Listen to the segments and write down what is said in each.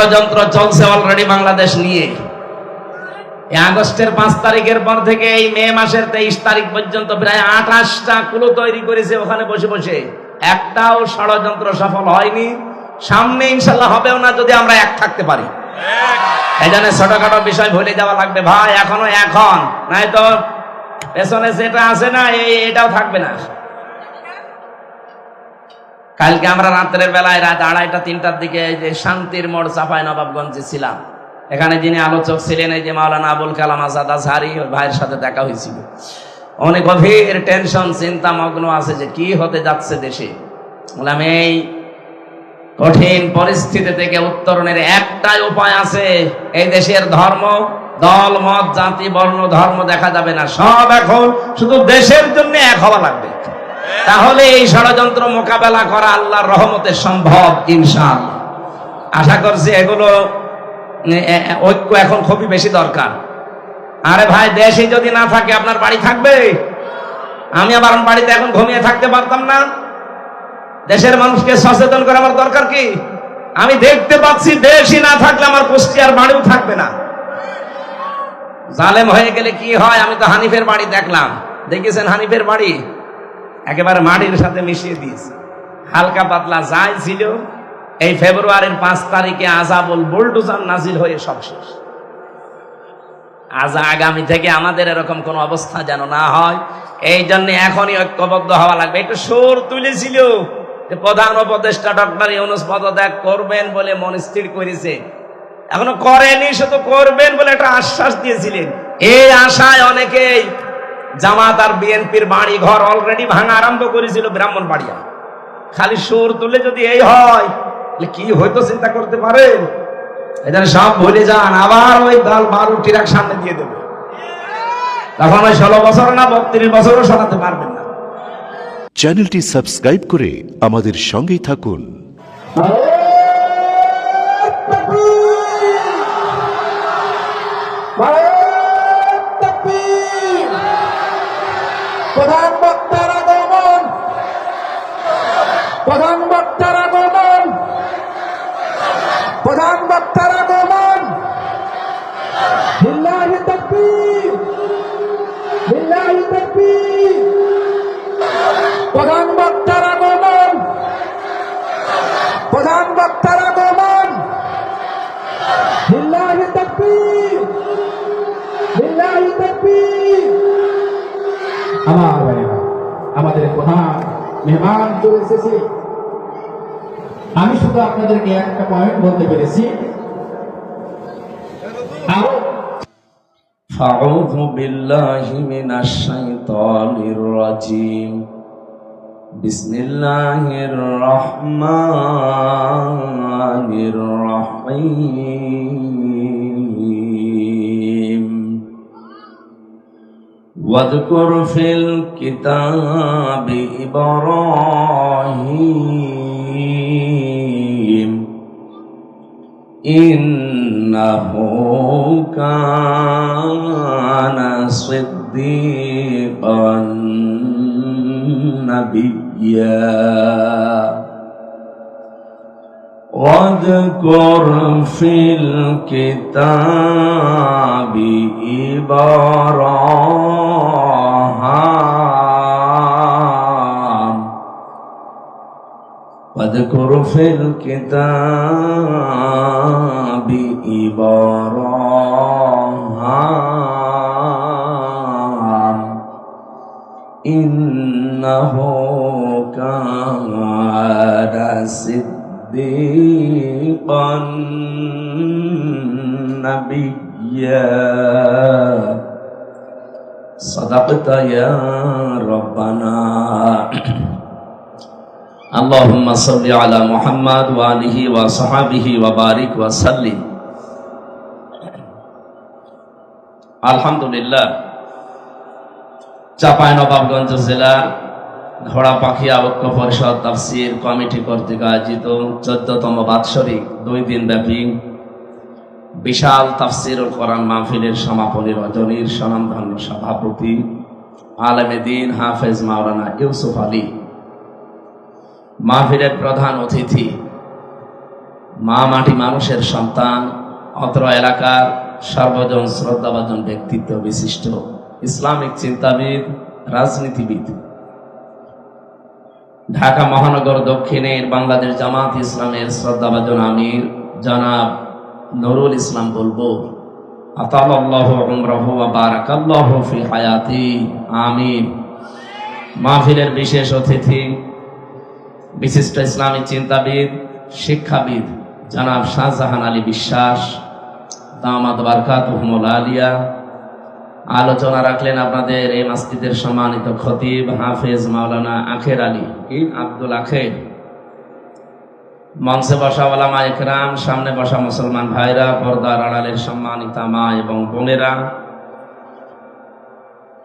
ষড়যন্ত্র চলছে অলরেডি বাংলাদেশ নিয়ে। আগস্টের 5 তারিখের পর থেকে এই মে মাসের 23 তারিখ পর্যন্ত প্রায় 28টা কুলো তৈরি করেছে ওখানে বসে বসে। একটাও ষড়যন্ত্র সফল হয়নি, সামনে ইনশাল্লাহ হবেও না যদি আমরা এক থাকতে পারি। এই জন্য ছোটখাটো বিষয় ভুলে যাওয়া লাগবে ভাই, এখনো এখন নাই তো পেছনে যেটা আছে না এটাও থাকবে না। কালকে আমরা রাত্রের বেলায় রাত 2:30-3টার দিকে যে শান্তির মোড় চাঁপাইনবাবগঞ্জে ছিলাম, এখানে যিনি আলোচক ছিলেন এই যে মাওলানা আবুল কালাম আজাদ আজহারি, ওই ভাইয়ের সাথে দেখা হয়েছিল। অনেক গভীর টেনশন চিন্তা মগ্ন আছে যে কি হতে যাচ্ছে দেশে। বললাম এই কঠিন পরিস্থিতি থেকে উত্তরণের একটাই উপায় আছে, এই দেশের ধর্ম, দল, মত, জাতি, বর্ণ, ধর্ম দেখা যাবে না, সব এখন শুধু দেশের জন্য এক হওয়া লাগবে। তাহলে এই ষড়যন্ত্র মোকাবেলা করা আল্লাহর রহমতে সম্ভব ইনশাআল্লাহ। আশা করছি এগুলো ঐক্য এখন খুবই বেশি দরকার। আরে ভাই দেশে যদি না থাকে আপনার বাড়ি থাকবে? আমি আবার বাড়িতে এখন ঘুমিয়ে থাকতে পারতাম না? দেশের মানুষকে সচেতন করা আমার দরকার কি? আমি দেখতে পাচ্ছি দেশই না থাকলে আমার কুষ্টিয়ার বাড়িও থাকবে না। জালেম হয়ে গেলে কি হয়? আমি তো হানিফের বাড়ি দেখলাম, দেখেছেন হানিফের বাড়ি একেবারে মাটির সাথে মিশিয়ে দিয়েছে, হালকা পাতলা যাই ছিল। এই ফেব্রুয়ারির 5 তারিখে আযাবুল বুলডোজার নাজিল হয়ে সব শেষ। আজ আগামী থেকে আমাদের এরকম কোন অবস্থা যেন না হয়, এই জন্য এখনই ঐক্যবদ্ধ হওয়া লাগবে। একটু সুর তুলেছিল যে প্রধান উপদেষ্টা ডক্টর ইউনূস পদত্যাগ করবেন বলে মন স্থির করেছে, এখনো করেনি, শুধু করবেন বলে একটা আশ্বাস দিয়েছিলেন। এই আশায় অনেকেই জামাত আর বিএনপির বাড়ি ঘর অলরেডি ভাঙা আরম্ভ করেছিল ব্রাহ্মণবাড়িয়া। খালি সুর তুলে যদি এই হয় কি হয়তো চিন্তা করতে পারেন? এখানে সব ভুলে যান, আবার ওই দল 12 ট্রাক সামনে দিয়ে দেবে, তখন ওই 16 বছর না 32 বছরও শোনাতে পারবেন না। চ্যানেলটি সাবস্ক্রাইব করে আমাদের সঙ্গেই থাকুন। প্রধান বক্তার আগমন, প্রধান বক্তার আগমন, প্রধান বক্তার আগমন। লিল্লাহি তাকবীর, লিল্লাহি তাকবীর। প্রধান বক্তার আগমন, প্রধান বক্তার আগমন। লিল্লাহি তাকবীর, লিল্লাহি তাকবীর। আমাদের প্রধান মেহমান চলে এসেছে। আমি শুধু আপনাদেরকে একটা পয়েন্ট বলতে পেরেছি। আউযু বিল্লাহি মিনাশ শাইতানির রাজীম। বিসমিল্লাহির রহমানির রহিম। واذكر في الكتاب إبراهيم إنه كان صديقا نبيا واذكر في الكتاب إبراهيم واذكر في الكتاب إبراهيم إنه كان صديقا نبيا صدقت يا ربنا اللهم صل على محمد وآله وصحبه وبارك وسلم। আলহামদুলিল্লাহ, চাঁপাইনবাবগঞ্জ জেলার ঘোড়াপাখিয়া ঐক্য পরিষদ তাফসীর কমিটি কর্তৃক আয়োজিত 14তম বাৎসরিক 2 দিন ব্যাপী বিশাল তাফসীরুল কোরআন মাহফিলের সমাপনী রজনীর স্বনামধন্য সভাপতি আলেমে দ্বীন হাফেজ মাওলানা ইউসুফ আলী, মাহফিলের প্রধান অতিথি মা মাটি মানুষের সন্তান, অত্র এলাকার সর্বজন শ্রদ্ধাভাজন ব্যক্তিত্ব বিশিষ্ট ইসলামিক চিন্তাবিদ, রাজনীতিবিদ, ঢাকা মহানগর দক্ষিণের বাংলাদেশ জামাত ইসলামের শ্রদ্ধাভাজন আমির জনাব নুরুল ইসলাম বুলবুল, আতালাল্লাহু উমরাহু ওয়া বারাকাল্লাহু ফি হায়াতি, আমিন। মাহফিলের বিশেষ অতিথি বিশিষ্ট ইসলামী চিন্তাবিদ, শিক্ষাবিদ জনাব শাহজাহান আলী বিশ্বাস, দামাত বারকাতুহুমুল আলিয়া। আলোচনা রাখলেন আপনাদের এই মসজিদের সম্মানিত খতিব হাফেজ মাওলানা আখের আলী আব্দুল আখের। মঞ্চে বসা ওলামা ইকরাম, সামনে বসা মুসলমান ভাইরা, পর্দার আড়ালের সম্মানিতা মা এবং বোনেরা,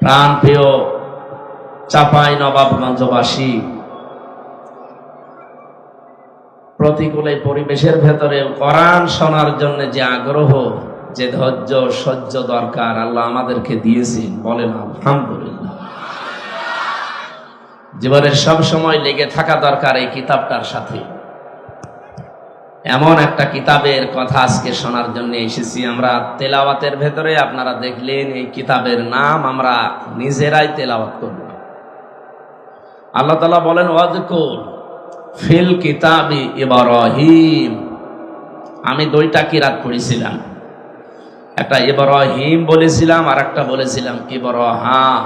প্রাণ প্রিয় চাপাই নবাবগঞ্জবাসী, প্রতিকূল এই পরিবেশের ভেতরে কোরআন শোনার জন্য যে আগ্রহ, যে ধৈর্য সহ্য দরকার আল্লাহ আমাদেরকে দিয়েছেন, বলেন আলহামদুলিল্লাহ। জীবনের সব সময় লেগে থাকা দরকার এই কিতাবটার সাথে। এমন একটা কিতাবের কথা আজকে শোনার জন্য এসেছি আমরা। তেলাওয়াতের ভেতরে আপনারা দেখলেন এই কিতাবের নাম আমরা নিজেরাই তেলাওয়াত করব। আল্লাহ তাআলা বলেন ওয়াযকুর ফিল কিতাবি ইব্রাহিম। আমি দুইটা কিরাত পড়েছিলাম, একটা ইব্রাহিম বলেছিলাম আর একটা বলেছিলাম ইব্রাহাম।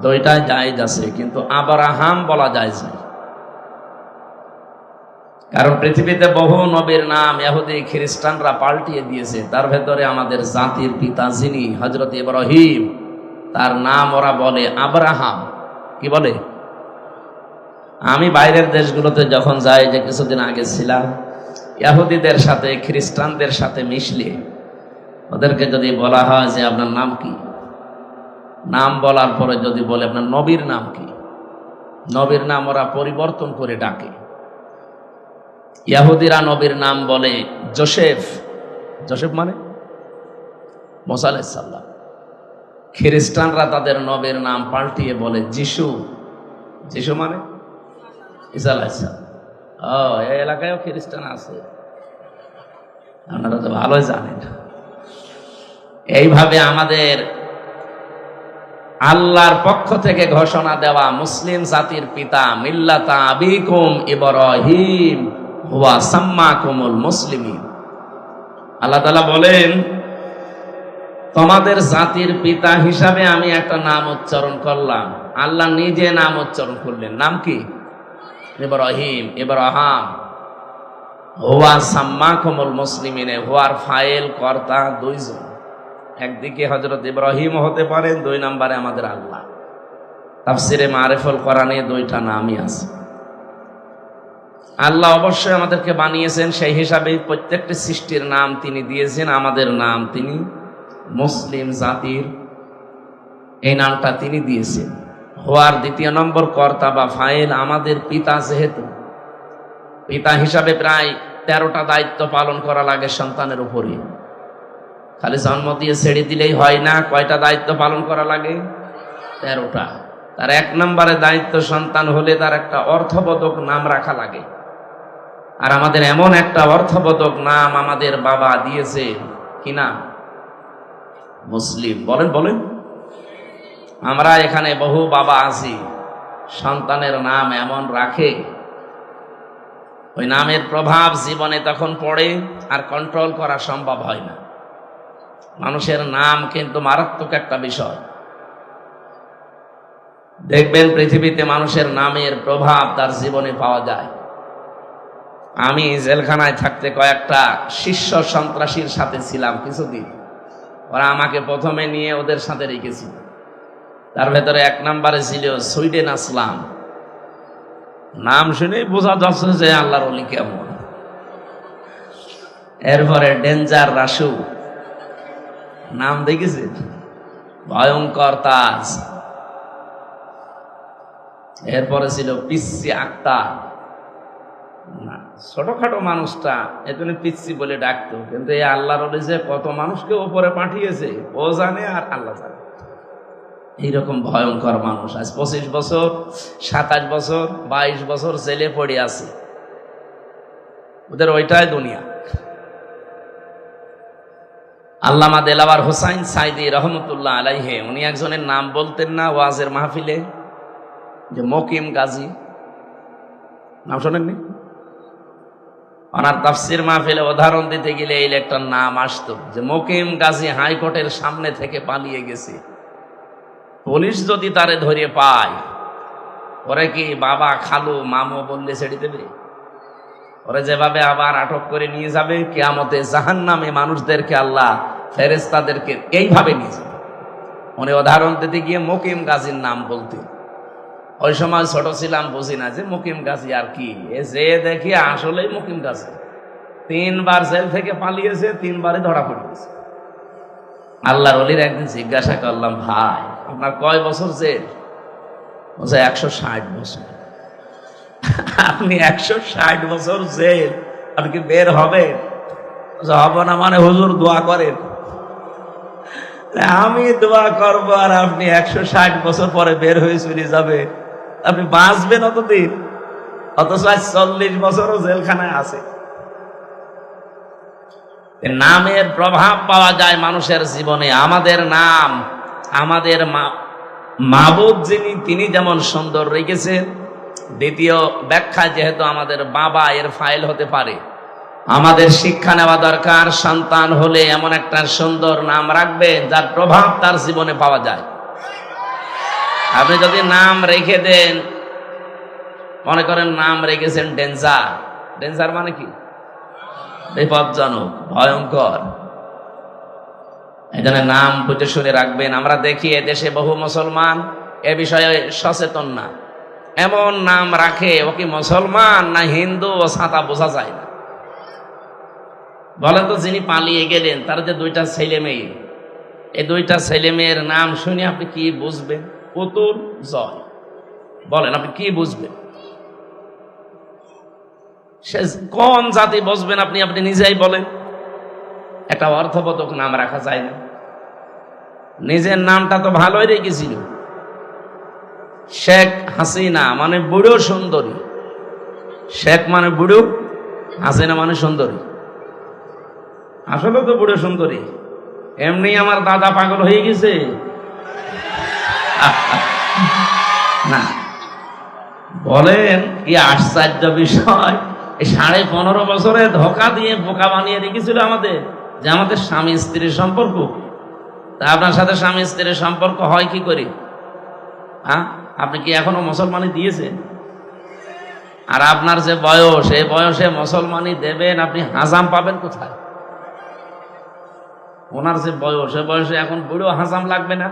দুইটাই জায়েজ আছে, কিন্তু আব্রাহাম বলা যায় না, কারণ পৃথিবীতে বহু নবীর নাম ইহুদি খ্রিস্টানরা পাল্টিয়ে দিয়েছে। তার ভেতরে আমাদের জাতির পিতা যিনি হযরত ইব্রাহিম, তার নাম ওরা বলে আব্রাহাম। কি বলে? আমি বাইরের দেশগুলোতে যখন যাই, যে কিছুদিন আগে ছিলাম, ইহুদিদের সাথে খ্রিস্টানদের সাথে মিশলে ওদেরকে যদি বলা হয় যে আপনার নাম কি, নাম বলার পরে যদি বলে আপনার নবীর নাম কি, নবীর নাম ওরা পরিবর্তন করে ডাকে। ইহুদিরা নবীর নাম বলে জোসেফ। জোসেফ মানে মুসা আলাইহিস সালাম। খ্রিস্টানরা তাদের নবীর নাম পাল্টিয়ে বলে যিশু। যিশু মানে ঈসা আলাইহিস সালাম। এই এলাকায়ও খ্রিস্টান আছে, আপনারা তো ভালোই জানেন। এইভাবে আমাদের আল্লাহর পক্ষ থেকে ঘোষণা দেওয়া মুসলিম জাতির পিতা মিল্লাতা আবিকুম ইব্রাহিম হুয়া সাম্মাকুমুল মুসলিমিন। আল্লাহ তাআলা বলেন তোমাদের জাতির পিতা হিসাবে আমি একটা নাম উচ্চারণ করলাম। আল্লাহ নিজে নাম উচ্চারণ করলেন। নাম কি? ইব্রাহিম, ইব্রাহাম। হুয়া সাম্মাকুমুল মুসলিমিন, হুয়ার ফাইল কর্তা দুইজন। একদিকে হযরত ইব্রাহিম হতে পারেন, দুই নম্বরে আমাদের আল্লাহ। তাফসিরে মারিফুল কোরআনে দুইটা নামই আছে। আল্লাহ অবশ্যই আমাদেরকে বানিয়েছেন, সেই হিসাবে প্রত্যেকটি সৃষ্টির নাম তিনি দিয়েছেন। আমাদের নাম তিনি মুসলিম জাতির এই নামটা তিনি দিয়েছেন। হওয়ার দ্বিতীয় নম্বর কর্তা বা ফাইল আমাদের পিতা। যেহেতু পিতা হিসাবে প্রায় 13টা দায়িত্ব পালন করা লাগে সন্তানের উপরে। খালি জন্ম দিয়ে ছেড়ে দিলেই হয় না, কয়টা দায়িত্ব পালন করা লাগে? 13টা। তার 1 নম্বরে দায়িত্ব, সন্তান হলে তার একটা অর্থবোধক নাম রাখা লাগে। আর আমাদের এমন একটা অর্থবোধক নাম আমাদের বাবা দিয়েছে, কি নাম? মুসলিম। বলেন বলেন। আমরা এখানে বহু বাবা আছি, সন্তানের নাম এমন রাখে, ওই নামের প্রভাব জীবনে তখন পড়ে আর কন্ট্রোল করা সম্ভব হয় না। মানুষের নাম কিন্তু মারাত্মক একটা বিষয়। দেখবেন পৃথিবীতে মানুষের নামের প্রভাব তার জীবনে পাওয়া যায়। আমি জেলখানায় থাকতে কয়েকটা শীর্ষ সন্ত্রাসীর সাথে ছিলাম কিছুদিন। ওরা আমাকে প্রথমে নিয়ে ওদের সাথে রেখেছিল। তার ভেতরে 1 নম্বরে ছিল সুইডেন আসলাম। নাম শুনে বোঝা যাচ্ছে যে আল্লাহর ওলি কেমন। এরপরে ডেঞ্জার রাসু, নাম দেখেছেন? ভয়ঙ্কর তাজ। এরপরে ছিল পিচ্ছি আক্তার। না, ছোটখাটো মানুষটা এজন্য পিচ্ছি বলে ডাকতো, কিন্তু এই আল্লাহর ওলি যে কত মানুষকে ওপরে পাঠিয়েছে ও জানে আর আল্লাহ জানে। এইরকম ভয়ঙ্কর মানুষ আজ 25 বছর, 27 বছর, 22 বছর জেলে পড়ে আছে। ওদের ওইটাই দুনিয়া। আল্লামা দেলাওয়ার হোসাইন সাইদি রহমতুল্লাহ আলাইহে উনি একজনের নাম বলতেন না ওয়াজের মাহফিলে, যে মকিম গাজী, নাম শোনেননি? ওনার তাফসির মাহফিলে উদাহরণ দিতে গেলে এই একটা নাম আসতো, যে মকিম গাজী হাইকোর্টের সামনে থেকে পালিয়ে গেছে। পুলিশ যদি তারে ধরে পায়, ওরে কি বাবা খালু মামু বললে ছেড়ে দেবে? ওরে যেভাবে আবার আটক করে নিয়ে যাবে, কিয়ামতে জাহান্নামে মানুষদেরকে আল্লাহ ফেরেশতাদেরকে এইভাবে নিয়ে যাবে। উনি উদাহরণ দিতে গিয়ে মকিম গাজীর নাম বলতেন। ওই সময় ছোট ছিলাম, বুঝি না যে মকিম গাজী আর কি, যে দেখি আসলেই মকিম গাজী 3 বার জেল থেকে পালিয়েছে, 3 বারই ধরা পড়ে গেছে। আল্লাহর ওলির একদিন জিজ্ঞাসা করলাম, ভাই আপনার কয় বছর জেল? বলছে 160 বছর। আপনি 160 বছর জেল, আপনি কি বের হবেন? হব না মানে হুজুর দোয়া করেন। আমি দোয়া করবো আর আপনি 160 বছর পরে বের হয়ে চলে যাবে, আপনি বাঁচবেন অতদিন? অথচ 40 বছরও জেলখানায় আছে। নামের প্রভাব পাওয়া যায় মানুষের জীবনে। আমাদের নাম, আমাদের মাবুদ যিনি, তিনি যেমন সুন্দর রেখেছেন। দ্বিতীয় ব্যাখ্যা, যেহেতু আমাদের বাবা এর ফাইল হতে পারে, আমাদের শিক্ষা নেওয়া দরকার। সন্তান হলে এমন একটা সুন্দর নাম রাখবেন যার প্রভাব তার জীবনে পাওয়া যায়। আপনি যদি নাম রেখে দেন, মনে করেন নাম রেখেছেন ডেঞ্জার। ডেঞ্জার মানে কি? বিপজ্জনক, ভয়ঙ্কর। এখানে নাম বুঝে শুনে রাখবেন। আমরা দেখি এদেশে বহু মুসলমান এ বিষয়ে সচেতন না, এমন নাম রাখে, ও কি মুসলমান না হিন্দু ও ছাতা বোঝা যায় না। বলেন তো, যিনি পালিয়ে গেলেন তার যে 2টা ছেলে মেয়ে, এই 2টা ছেলে মেয়ের নাম শুনে আপনি কি বুঝবেন? পুতুল, জয়। বলেন আপনি কি বুঝবেন? সে কোন জাতি বুঝবেন আপনি? আপনি নিজেই বলেন। একটা অর্থবোধক নাম রাখা যায় না? নিজের নামটা তো ভালোই রেখেছিল। শেখ হাসিনা মানে বুড়ো সুন্দরী। শেখ মানে বুড়ো, হাসিনা মানে সুন্দরী। আসলে তো বুড়ো সুন্দরী। এমনি আমার দাদা পাগল হয়ে গেছে না। বলেন কি আশ্চর্য বিষয়! এই 15.5 বছরে ধোঁকা দিয়ে বোকা বানিয়ে রেখেছিল আমাদের, যে আমাদের স্বামী স্ত্রীর সম্পর্ক। তা আপনার সাথে স্বামী স্ত্রীর সম্পর্ক হয় কি করে? হ্যাঁ, আপনি কি এখনো মুসলমানি দিয়েছেন? আর আপনার যে বয়স, এই বয়সে মুসলমানি দেবেন, আপনি হাজাম পাবেন কোথায়? ওনার যে বয়স, এই বয়সে এখন বুড়ো হাজাম লাগবে না?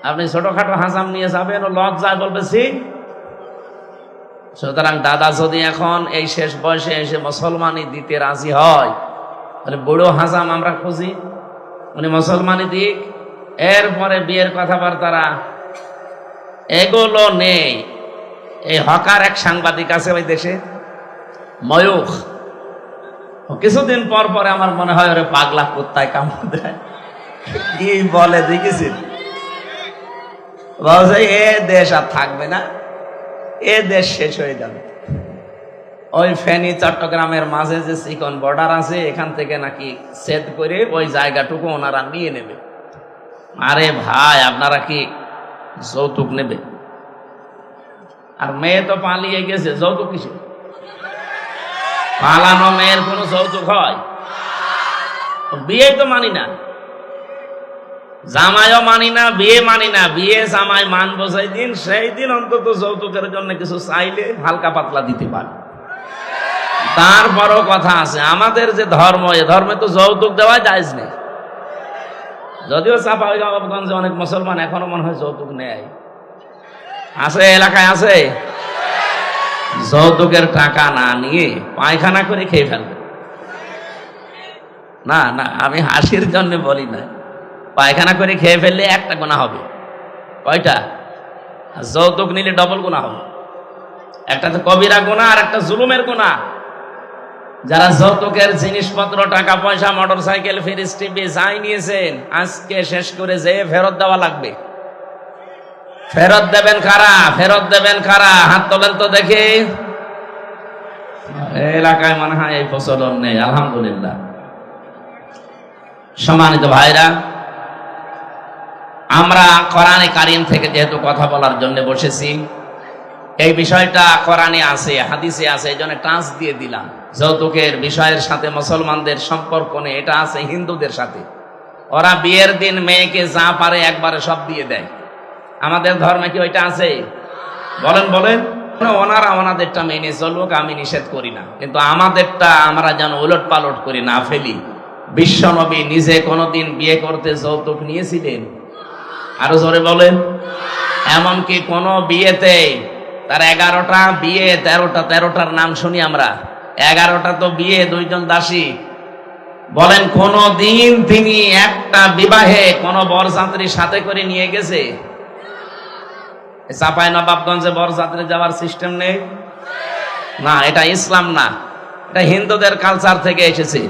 আপনি ছোটখাটো হাজাম নিয়ে যাবেন, ও লজ্জায় বলবে সি। সুতরাং দাদা যদি এখন এই শেষ বয়সে এসে মুসলমানি দিতে রাজি হয়, তাহলে বুড়ো হাজাম আমরা খুঁজি, উনি মুসলমানি দিক। এরপরে বিয়ের কথাবার্তারা এগুলো নেই। এই হকার এক সাংবাদিক আছে ওই দেশে, ময়ূখ। কিছুদিন পর পরে আমার মনে হয় ওরে পাগলা কুত্তায় কামড় দেয়। কি বলে দেখেছেন? বলছে এ দেশ আর থাকবে না, এ দেশ শেষ হয়ে যাবে। ওই ফেনী চট্টগ্রামের মাঝে যে চিকন বর্ডার আছে, এখান থেকে নাকি সেট করে ওই জায়গাটুকু ওনারা নিয়ে নেবে। আরে ভাই, আপনারা কি যৌতুক নেবে? আর মেয়ে তো পালিয়ে গেছে, যৌতুক কিসে? পালানো মেয়ের কোনো যৌতুক হয়? বিয়ে তো মানি না, জামাইও মানি না, বিয়ে মানি না। বিয়ে জামাই মানবো সেই দিন, সেই দিন অন্তত যৌতুকের জন্য কিছু চাইলে হালকা পাতলা দিতে পারে। তারপরও কথা আছে, আমাদের যে ধর্ম, এ ধর্মে তো যৌতুক দেওয়া জায়েজ নেই। যদিও চাঁপাইনবাবগঞ্জে অনেক মুসলমান এখনো মনে হয় যৌতুক নেয়, আছে, এলাকায় আছে। যৌতুকের টাকা না নিয়ে পায়খানা করে খেয়ে ফেলবে। না না, আমি হাসির জন্য বলি না। পায়খানা করে খেয়ে ফেললে একটা গুনাহ হবে। কয়টা? যৌতুক নিলে ডবল গুনাহ হবে। একটা তো কবিরা গুনাহ, আর একটা জুলুমের গুনাহ। যারা যৌতুকের জিনিসপত্র, টাকা পয়সা, মোটরসাইকেল, ফ্রিজ, টিভি যাই নিয়েছেন, আজকে শেষ করে যে ফেরত দেওয়া লাগবে। ফেরত দেবেন কারা? ফেরত দেবেন কারা? হাত তোলেন তো দেখি। এলাকায় মনে হয় এই প্রচলন নেই, আলহামদুলিল্লাহ। সম্মানিত ভাইরা, আমরা কোরআনে কারীম থেকে যেহেতু কথা বলার জন্য বসেছি, এই বিষয়টা কোরআনে আছে, হাদিসে আছে, এই জন্য টাচ দিয়ে দিলাম। যৌতুকের বিষয়ের সাথে মুসলমানদের সম্পর্ক নেই, এটা আছে হিন্দুদের সাথে। ওরা বিয়ের দিন মেয়েকে যা পারে একবারে সব দিয়ে দেয়। আমাদের ধর্মে কি ওইটা আছে? বলেন বলেন। ওনারা ওনাদেরটা মেনে চলুক, আমি নিষেধ করি না, কিন্তু আমাদেরটা আমরা যেন উলট পালট করি না ফেলি। বিশ্বনবী নিজে কোনোদিন বিয়ে করতে যৌতুক নিয়েছিলেন? আরো জোরে বলেন। এমনকি কোন বিয়েতে তার 11টা বিয়ে, 13টার নাম শুনি আমরা। 11টা তো বিয়ে, 2 জন দাসী। বলেন কোন দিন তিনি একটা বিবাহে কোন বরযাত্রীর সাথে করে নিয়ে গেছে? চাঁপাইনবাবগঞ্জে বরযাত্রী যাওয়ার সিস্টেম নেই না, এটা ইসলাম না, এটা হিন্দুদের কালচার থেকে এসেছে।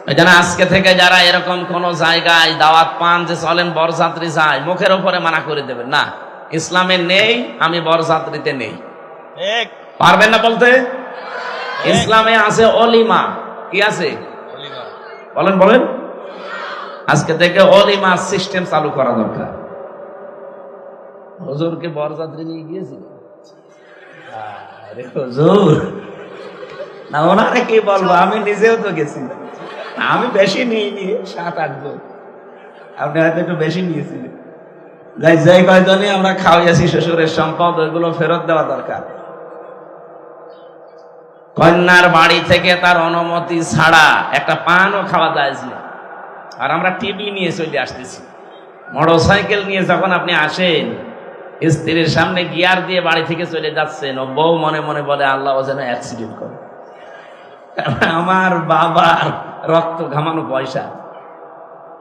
ওই জন্য আজকে থেকে যারা এরকম কোন জায়গায় দাওয়াত পান যে চলেন বরযাত্রী যায়, মুখের উপরে মানা করে দেবেন না, ইসলামে নেই, আমি বরযাত্রীতে নেই। পারবেন না বলতে? ইসলামে আছে অলিমা। কি আছে? বলেন বলেন। আজকে থেকে অলিমা সিস্টেম চালু করা দরকার। হুজুরকে বরযাত্রী নিয়ে গিয়েছিল? আরে হুজুর না, ওনারা কি বলবো, আমি নিজেও তো গেছি। আমি বেশি নিইনি, 7-8 জন। আপনি হয়তো একটু বেশি নিয়েছিলেন। যাই কয়জনই আমরা খাওয়াইয়াছি শ্বশুরের সম্পদ, ওইগুলো ফেরত দেওয়া দরকার। কন্যার বাড়ি থেকে তার অনুমতি ছাড়া একটা পানও খাওয়া যায় না। আর আমরা টিভি নিয়ে চলে আসতেছি। মোটরসাইকেল নিয়ে যখন আপনি আসেন, স্ত্রীর সামনে গিয়ার দিয়ে বাড়ি থেকে চলে যাচ্ছেন, ও বউ মনে মনে বলে আল্লাহ ও যেন অ্যাক্সিডেন্ট করে। আমার বাবার রক্ত ঘামানো পয়সা,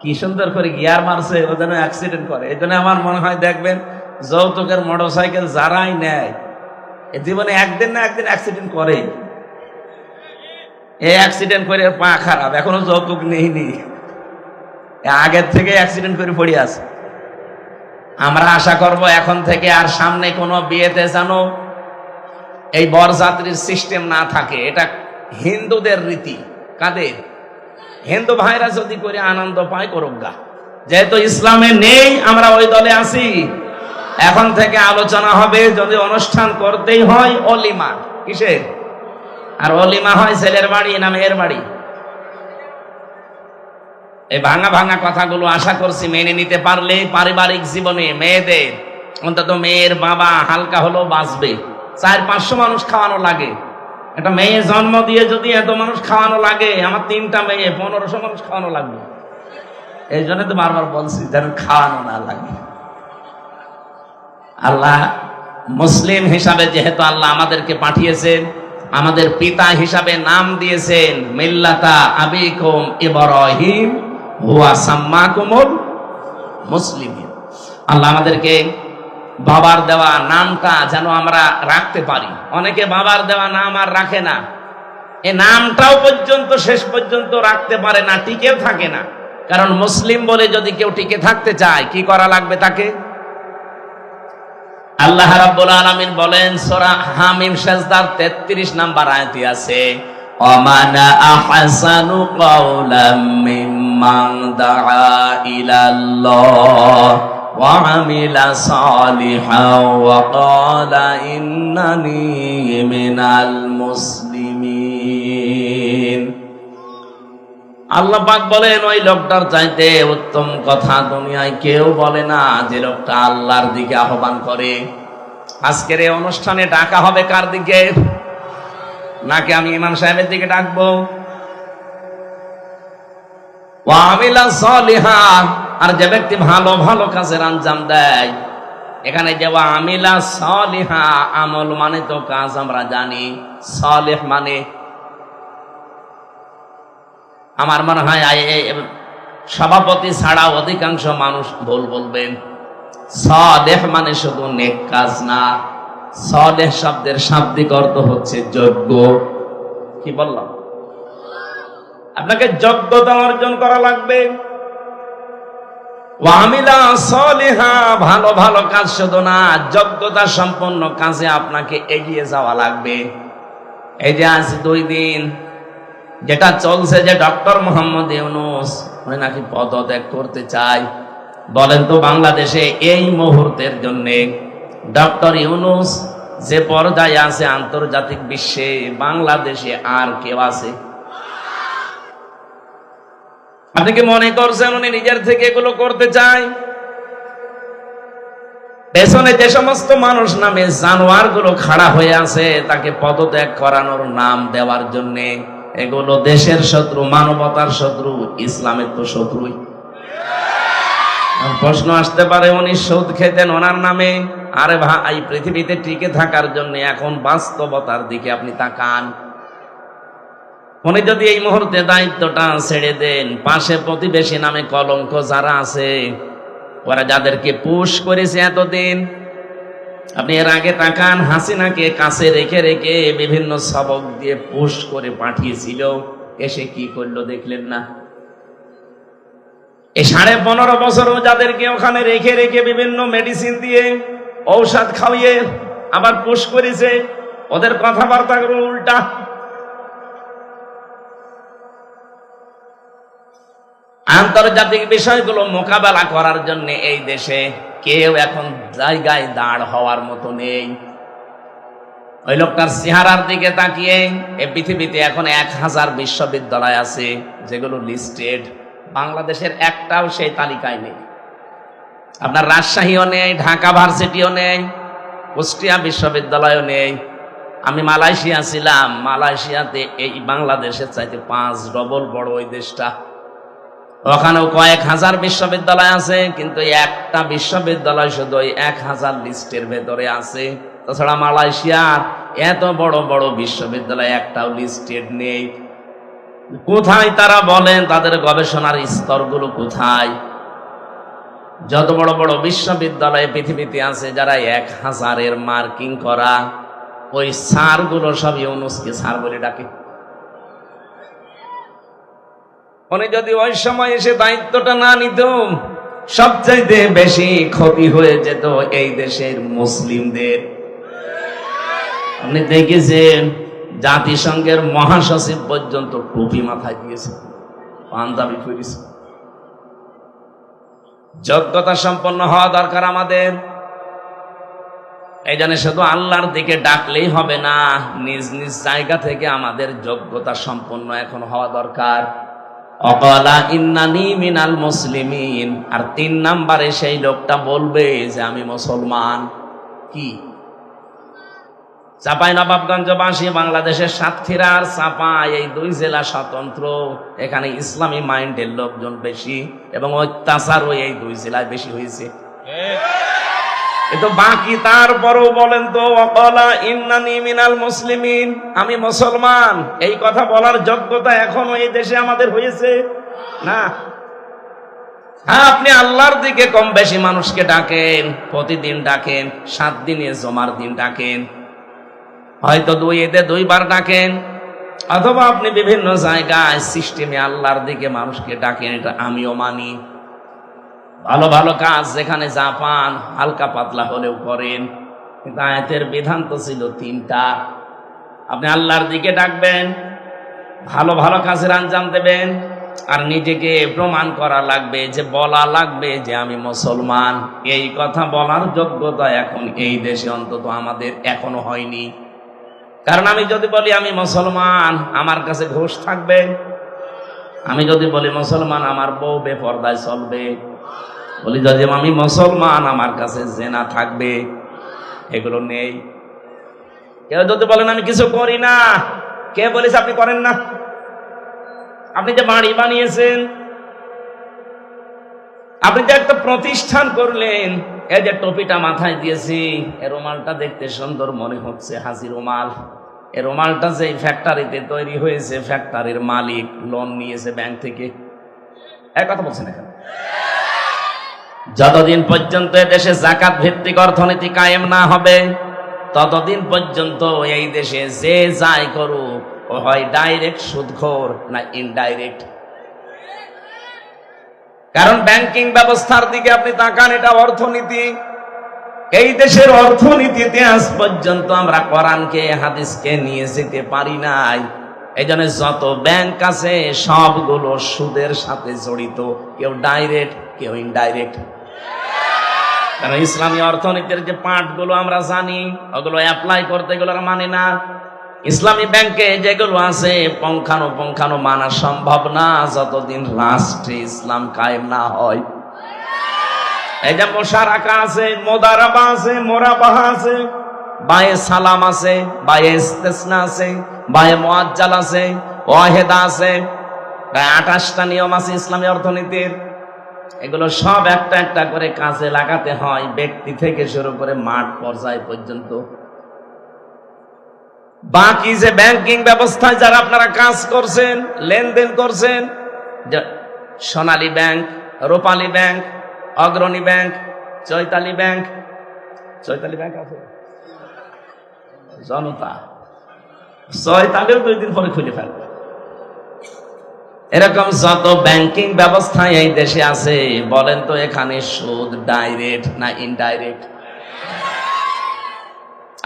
কি সুন্দর করে গিয়ার মারছে, ও যেন অ্যাক্সিডেন্ট করে। এই জন্য আমার মনে হয় দেখবেন যৌতুকের মোটরসাইকেল যারাই নেয়, এ জীবনে একদিন না একদিন অ্যাক্সিডেন্ট করে। এই অ্যাক্সিডেন্ট করে পা খারাপ, এখনো যৌতুক নেইনি, আগের থেকে অ্যাক্সিডেন্ট করে পড়ে আছে। আমরা আশা করব এখন থেকে আর সামনে কোনো বিয়েতে যেন এই বরযাত্রীর সিস্টেম না থাকে। এটা হিন্দুদের রীতি। কাদের? হিন্দু ভাইরা যদি করে আনন্দ পায়, করুক গা। যেহেতু ইসলামে নেই, আমরা ওই দলে আছি। এখন থেকে আলোচনা হবে, যদি অনুষ্ঠান করতেই হয় অলিমা। কিসের? আর অলিমা হয় ছেলের বাড়ি না মেয়ের বাড়ি? এই ভাঙা ভাঙা কথাগুলো আশা করছি মেনে নিতে পারলে পারিবারিক জীবনে মেয়েদের, অন্তত মেয়ের বাবা হালকা হলেও বাঁচবে। 400-500 মানুষ খাওয়ানো লাগে। একটা মেয়ে জন্ম দিয়ে যদি এত মানুষ খাওয়ানো লাগে, আমার 3টা মেয়ে 1500 মানুষ খাওয়ানো লাগবে। এই জন্য তো বারবার বলছি যেন খাওয়ানো না লাগে। আল্লাহ মুসলিম হিসাবে যেহেতু আল্লাহ আমাদেরকে পাঠিয়েছেন, আমাদের পিতা হিসাবে নাম দিয়েছেন মিল্লাতা আবিকুম ইব্রাহিম হুয়া সাম্মাকুমুল মুসলিমিন। আল্লাহ আমাদেরকে বাবার দেওয়া নামটা যেন আমরা রাখতে পারি। অনেকে বাবার দেওয়া নাম আর রাখে না, এই নামটাও পর্যন্ত শেষ পর্যন্ত রাখতে পারে না, টিকেও থাকে না। কারণ মুসলিম বলে যদি কেউ টিকে থাকতে চায়, কি করা লাগবে তাকে? আল্লাহ রাব্বুল আলামিন বলেন সূরা হামিম সিজদার 33 নম্বর আয়াতে আছে, ওয়ামানা আহসানু কাওলাম মিম্মান দাআ ইলাল্লাহ ওয়া আমিলা সালিহান ওয়া ক্বালা ইন্নানি মিনাল মুসলিমিন। আল্লাহ পাক বলেন ওই লোকটার চাইতে উত্তম কথা দুনিয়ায় কেউ বলে না, যে লোকটা আল্লাহর দিকে আহ্বান করে। আজকের এই অনুষ্ঠানে ডাকা হবে কার দিকে? নাকি আমি ইমাম সাহেবের দিকে ডাকবো? ওয়া আমিলা সালিহান, আর যে ব্যক্তি ভালো ভালো কাজের আঞ্জাম দেয়। এখানে যে ওয়া আমিলা সালিহা, আমল মানে তো কাজ, আমরা জানি। সালেহ মানে, আমার মনে হয় সভাপতি ছাড়া অধিকাংশ মানুষ ভুল বলবেন। সালেহ মানে শুধু নেক কাজ না, সালেহ শব্দের শাব্দিক অর্থ হচ্ছে যোগ্য। কি বললাম? আপনাকে যোগ্যতা অর্জন করা লাগবে। ওয়া আমিলা সালিহা, ভালো ভালো কাজ শুধু না, যোগ্যতা সম্পন্ন কাজে আপনাকে এগিয়ে যাওয়া লাগবে। এই যে আজ 2 দিন যেটা চলছে যে ডক্টর মোহাম্মদ ইউনূস উনি নাকি পদত্যাগ করতে চায়। বলেন তো বাংলাদেশে এই মুহূর্তের জন্য ডক্টর ইউনূস যে পর্যায়ে আছে আন্তর্জাতিক বিশ্বে, বাংলাদেশে আর কেউ আছে? আপনি কি মনে করছেন উনি নিজের থেকে এগুলো করতে চায়? পেছনে যে সমস্ত মানুষ নামে জানোয়ার গুলো খাড়া হয়ে আছে তাকে পদত্যাগ করানোর নাম দেওয়ার জন্য, এগুলো দেশের শত্রু, মানবতার শত্রু, ইসলামের তো শত্রুই। প্রশ্ন আসতে পারে উনি সুদ খেতেন ওনার নামে। আরে ভাই, পৃথিবীতে টিকে থাকার জন্য এখন বাস্তবতার দিকে আপনি তাকান। উনি যদি এই মুহূর্তে দায়িত্বটা ছেড়ে দেন, পাশে প্রতিবেশী নামে কলঙ্ক যারা আছে, ওরা যাদেরকে পুশ করেছে এতদিন, আপনি এর আগে তাকান, হাসিনাকে কাছে রেখে রেখে বিভিন্ন সবক দিয়ে পুশ করে পাঠিয়েছিল, এসে কি করলো দেখলেন না? এই 15.5 বছরও যাদেরকে ওখানে রেখে রেখে বিভিন্ন মেডিসিন দিয়ে ঔষধ খাওয়িয়ে আবার পুশ করেছে, ওদের কথাবার্তা উল্টা। আন্তর্জাতিক বিষয়গুলো মোকাবেলা করার জন্য এই দেশে কেউ এখন জায়গায় দাঁড় হওয়ার মতো নেই। ওই লোকটার চেহারার দিকে তাকিয়ে এই পৃথিবীতে এখন 1000 বিশ্ববিদ্যালয় আছে যেগুলো লিস্টেড, বাংলাদেশের একটাও সেই তালিকায় নেই। আপনার রাজশাহীও নেই, ঢাকা ভার্সিটিও নেই, কুষ্টিয়া বিশ্ববিদ্যালয়ও নেই। আমি মালয়েশিয়া ছিলাম, মালয়েশিয়াতে এই বাংলাদেশের চাইতে 5 ডবল বড় ওই দেশটা। ওখানেও কয়েক হাজার বিশ্ববিদ্যালয় আছে, কিন্তু একটা বিশ্ববিদ্যালয় শুধু ওই 1000 লিস্টের ভেতরে আছে। তাছাড়া মালয়েশিয়ার এত বড় বড় বিশ্ববিদ্যালয় একটাও লিস্টেড নেই। কোথায় তারা বলেন? তাদের গবেষণার স্তরগুলো কোথায়? যত বড় বড় বিশ্ববিদ্যালয় পৃথিবীতে আছে যারা 1000-এর মার্কিং করা, ওই স্যারগুলো সব ইউনূসকে স্যার বলে ডাকে। উনি যদি ওই সময় এসে দায়িত্বটা না নিত, সবচাইতে বেশি ক্ষতি হয়ে যেত এই দেশের মুসলিমদের। আপনি দেখেছেন জাতিসংঘের মহাসচিব পর্যন্ত টুপি মাথায় দিয়েছে, পাঞ্জাবি পরেছে। যোগ্যতা সম্পন্ন হওয়া দরকার আমাদের। এই জন্য শুধু আল্লাহর দিকে ডাকলেই হবে না, নিজ নিজ জায়গা থেকে আমাদের যোগ্যতা সম্পন্ন এখন হওয়া দরকার। অকালা ইন্নানি মিনাল মুসলিমিন। আর 3 নম্বরে সেই লোকটা বলবে যে আমি মুসলমান। কি? চাঁপাইনবাবগঞ্জবাসী, বাংলাদেশের সাতক্ষীরা আর চাঁপাই, এই 2 জেলা স্বতন্ত্র। এখানে ইসলামী মাইন্ডের লোকজন বেশি এবং অত্যাচারও এই 2 জেলায় বেশি হয়েছে। কিন্তু বাকি তারপরও বলেন তো, ওয়াকালা ইন্নানি মিনাল মুসলিমিন, আমি মুসলমান, এই কথা বলার যোগ্যতা এখনো এই দেশে আমাদের হয়েছে না। হ্যাঁ, আপনি আল্লাহর দিকে কম বেশি মানুষকে ডাকেন, প্রতিদিন ডাকেন, 7 দিনে জমার দিন ডাকেন, হয়তো 2 ঈদে 2 বার ডাকেন, অথবা আপনি বিভিন্ন জায়গায় সিস্টেমে আল্লাহর দিকে মানুষকে ডাকেন, এটা আমিও মানি। ভালো ভালো কাজ যেখানে যা পান হালকা পাতলা হলেও করেন, কিন্তু আয়াতের বিধান তো ছিল 3টা। আপনি আল্লাহর দিকে ডাকবেন, ভালো ভালো কাজের আঞ্জাম দেবেন, আর নিজেকে প্রমাণ করা লাগবে, যে বলা লাগবে যে আমি মুসলমান। এই কথা বলার যোগ্যতা এখন এই দেশে অন্তত আমাদের এখনো হয়নি। কারণ আমি যদি বলি আমি মুসলমান, আমার কাছে ঘুষ থাকবে। আমি যদি বলি মুসলমান, আমার বউ বেপরদায় চলবে। বলি যদি আমি মুসলমান, আমার কাছে জেনা থাকবে। এগুলো নেই। কেউ যদি বলেন আমি কিছু করি না, কে বলেছে আপনি করেন না? আপনি যে বাড়ি বানিয়েছেন, আপনি যে একটা প্রতিষ্ঠান করলেন, এই যে টুপিটা মাথায় দিয়েছি, এই রুমালটা দেখতে সুন্দর মনে হচ্ছে, হাসি রুমাল। এই রুমালটা যে ফ্যাক্টরিতে তৈরি হয়েছে, ফ্যাক্টরির মালিক লোন নিয়েছে ব্যাংক থেকে। এক কথা বলছেন এখানে। যতদিন পর্যন্ত দেশে যাকাত ভিত্তিক অর্থনীতি কায়েম না হবে, ততদিন পর্যন্ত এই দেশে যে যাই করুক, ও হয় ডাইরেক্ট সুদখোর না ইনডাইরেক্ট। কারণ ব্যাংকিং ব্যবস্থার দিকে আপনি তাকান, এটা অর্থনীতি। এই দেশের অর্থনীতিতে আজ পর্যন্ত আমরা কোরআনকে হাদিসকে নিয়ে যেতে পারি নাই। এই জন্য যত ব্যাংক আছে সবগুলো সুদের সাথে জড়িত, কেউ ডাইরেক্ট কেউ ইনডাইরেক্ট। কারণ ইসলামী অর্থনীতির যে পার্টগুলো আমরা জানি ওগুলো অ্যাপ্লাই করতে গেলে মানে না। ইসলামী ব্যাংকে যেগুলো আছে পঙ্খানো মানা সম্ভব না যতদিন রাষ্ট্রে ইসলাম কায়েম না হয়। এই যে মোশারাকা আছে, মোদারাবা আছে, মোরাবাহা আছে, বায়ে সালাম আছে, বায়ে ইস্তেসনা আছে, বায়ে মুআজ্জাল আছে, ওয়াহেদা আছে, প্রায় 28টা নিয়ম আছে ইসলামী অর্থনীতির। এগুলো সব একটা একটা করে কাজে লাগাতে হয়, ব্যক্তি থেকে শুরু করে মাঠ পর্যায় পর্যন্ত। বাকি যে ব্যাংকিং ব্যবস্থায় যারা আপনারা কাজ করছেন, লেনদেন করছেন, সোনালী ব্যাংক, রূপালী ব্যাংক, অগ্রণী ব্যাংক, চৈতালি ব্যাংক আছে, জনতা, চৈতালিও 2 দিন পরে খুলে ফেলবে। এরকম যত ব্যাংকিং ব্যবস্থায় এই দেশে আছে, বলেন তো এখানে সুদ ডাইরেক্ট না ইনডাইরেক্ট?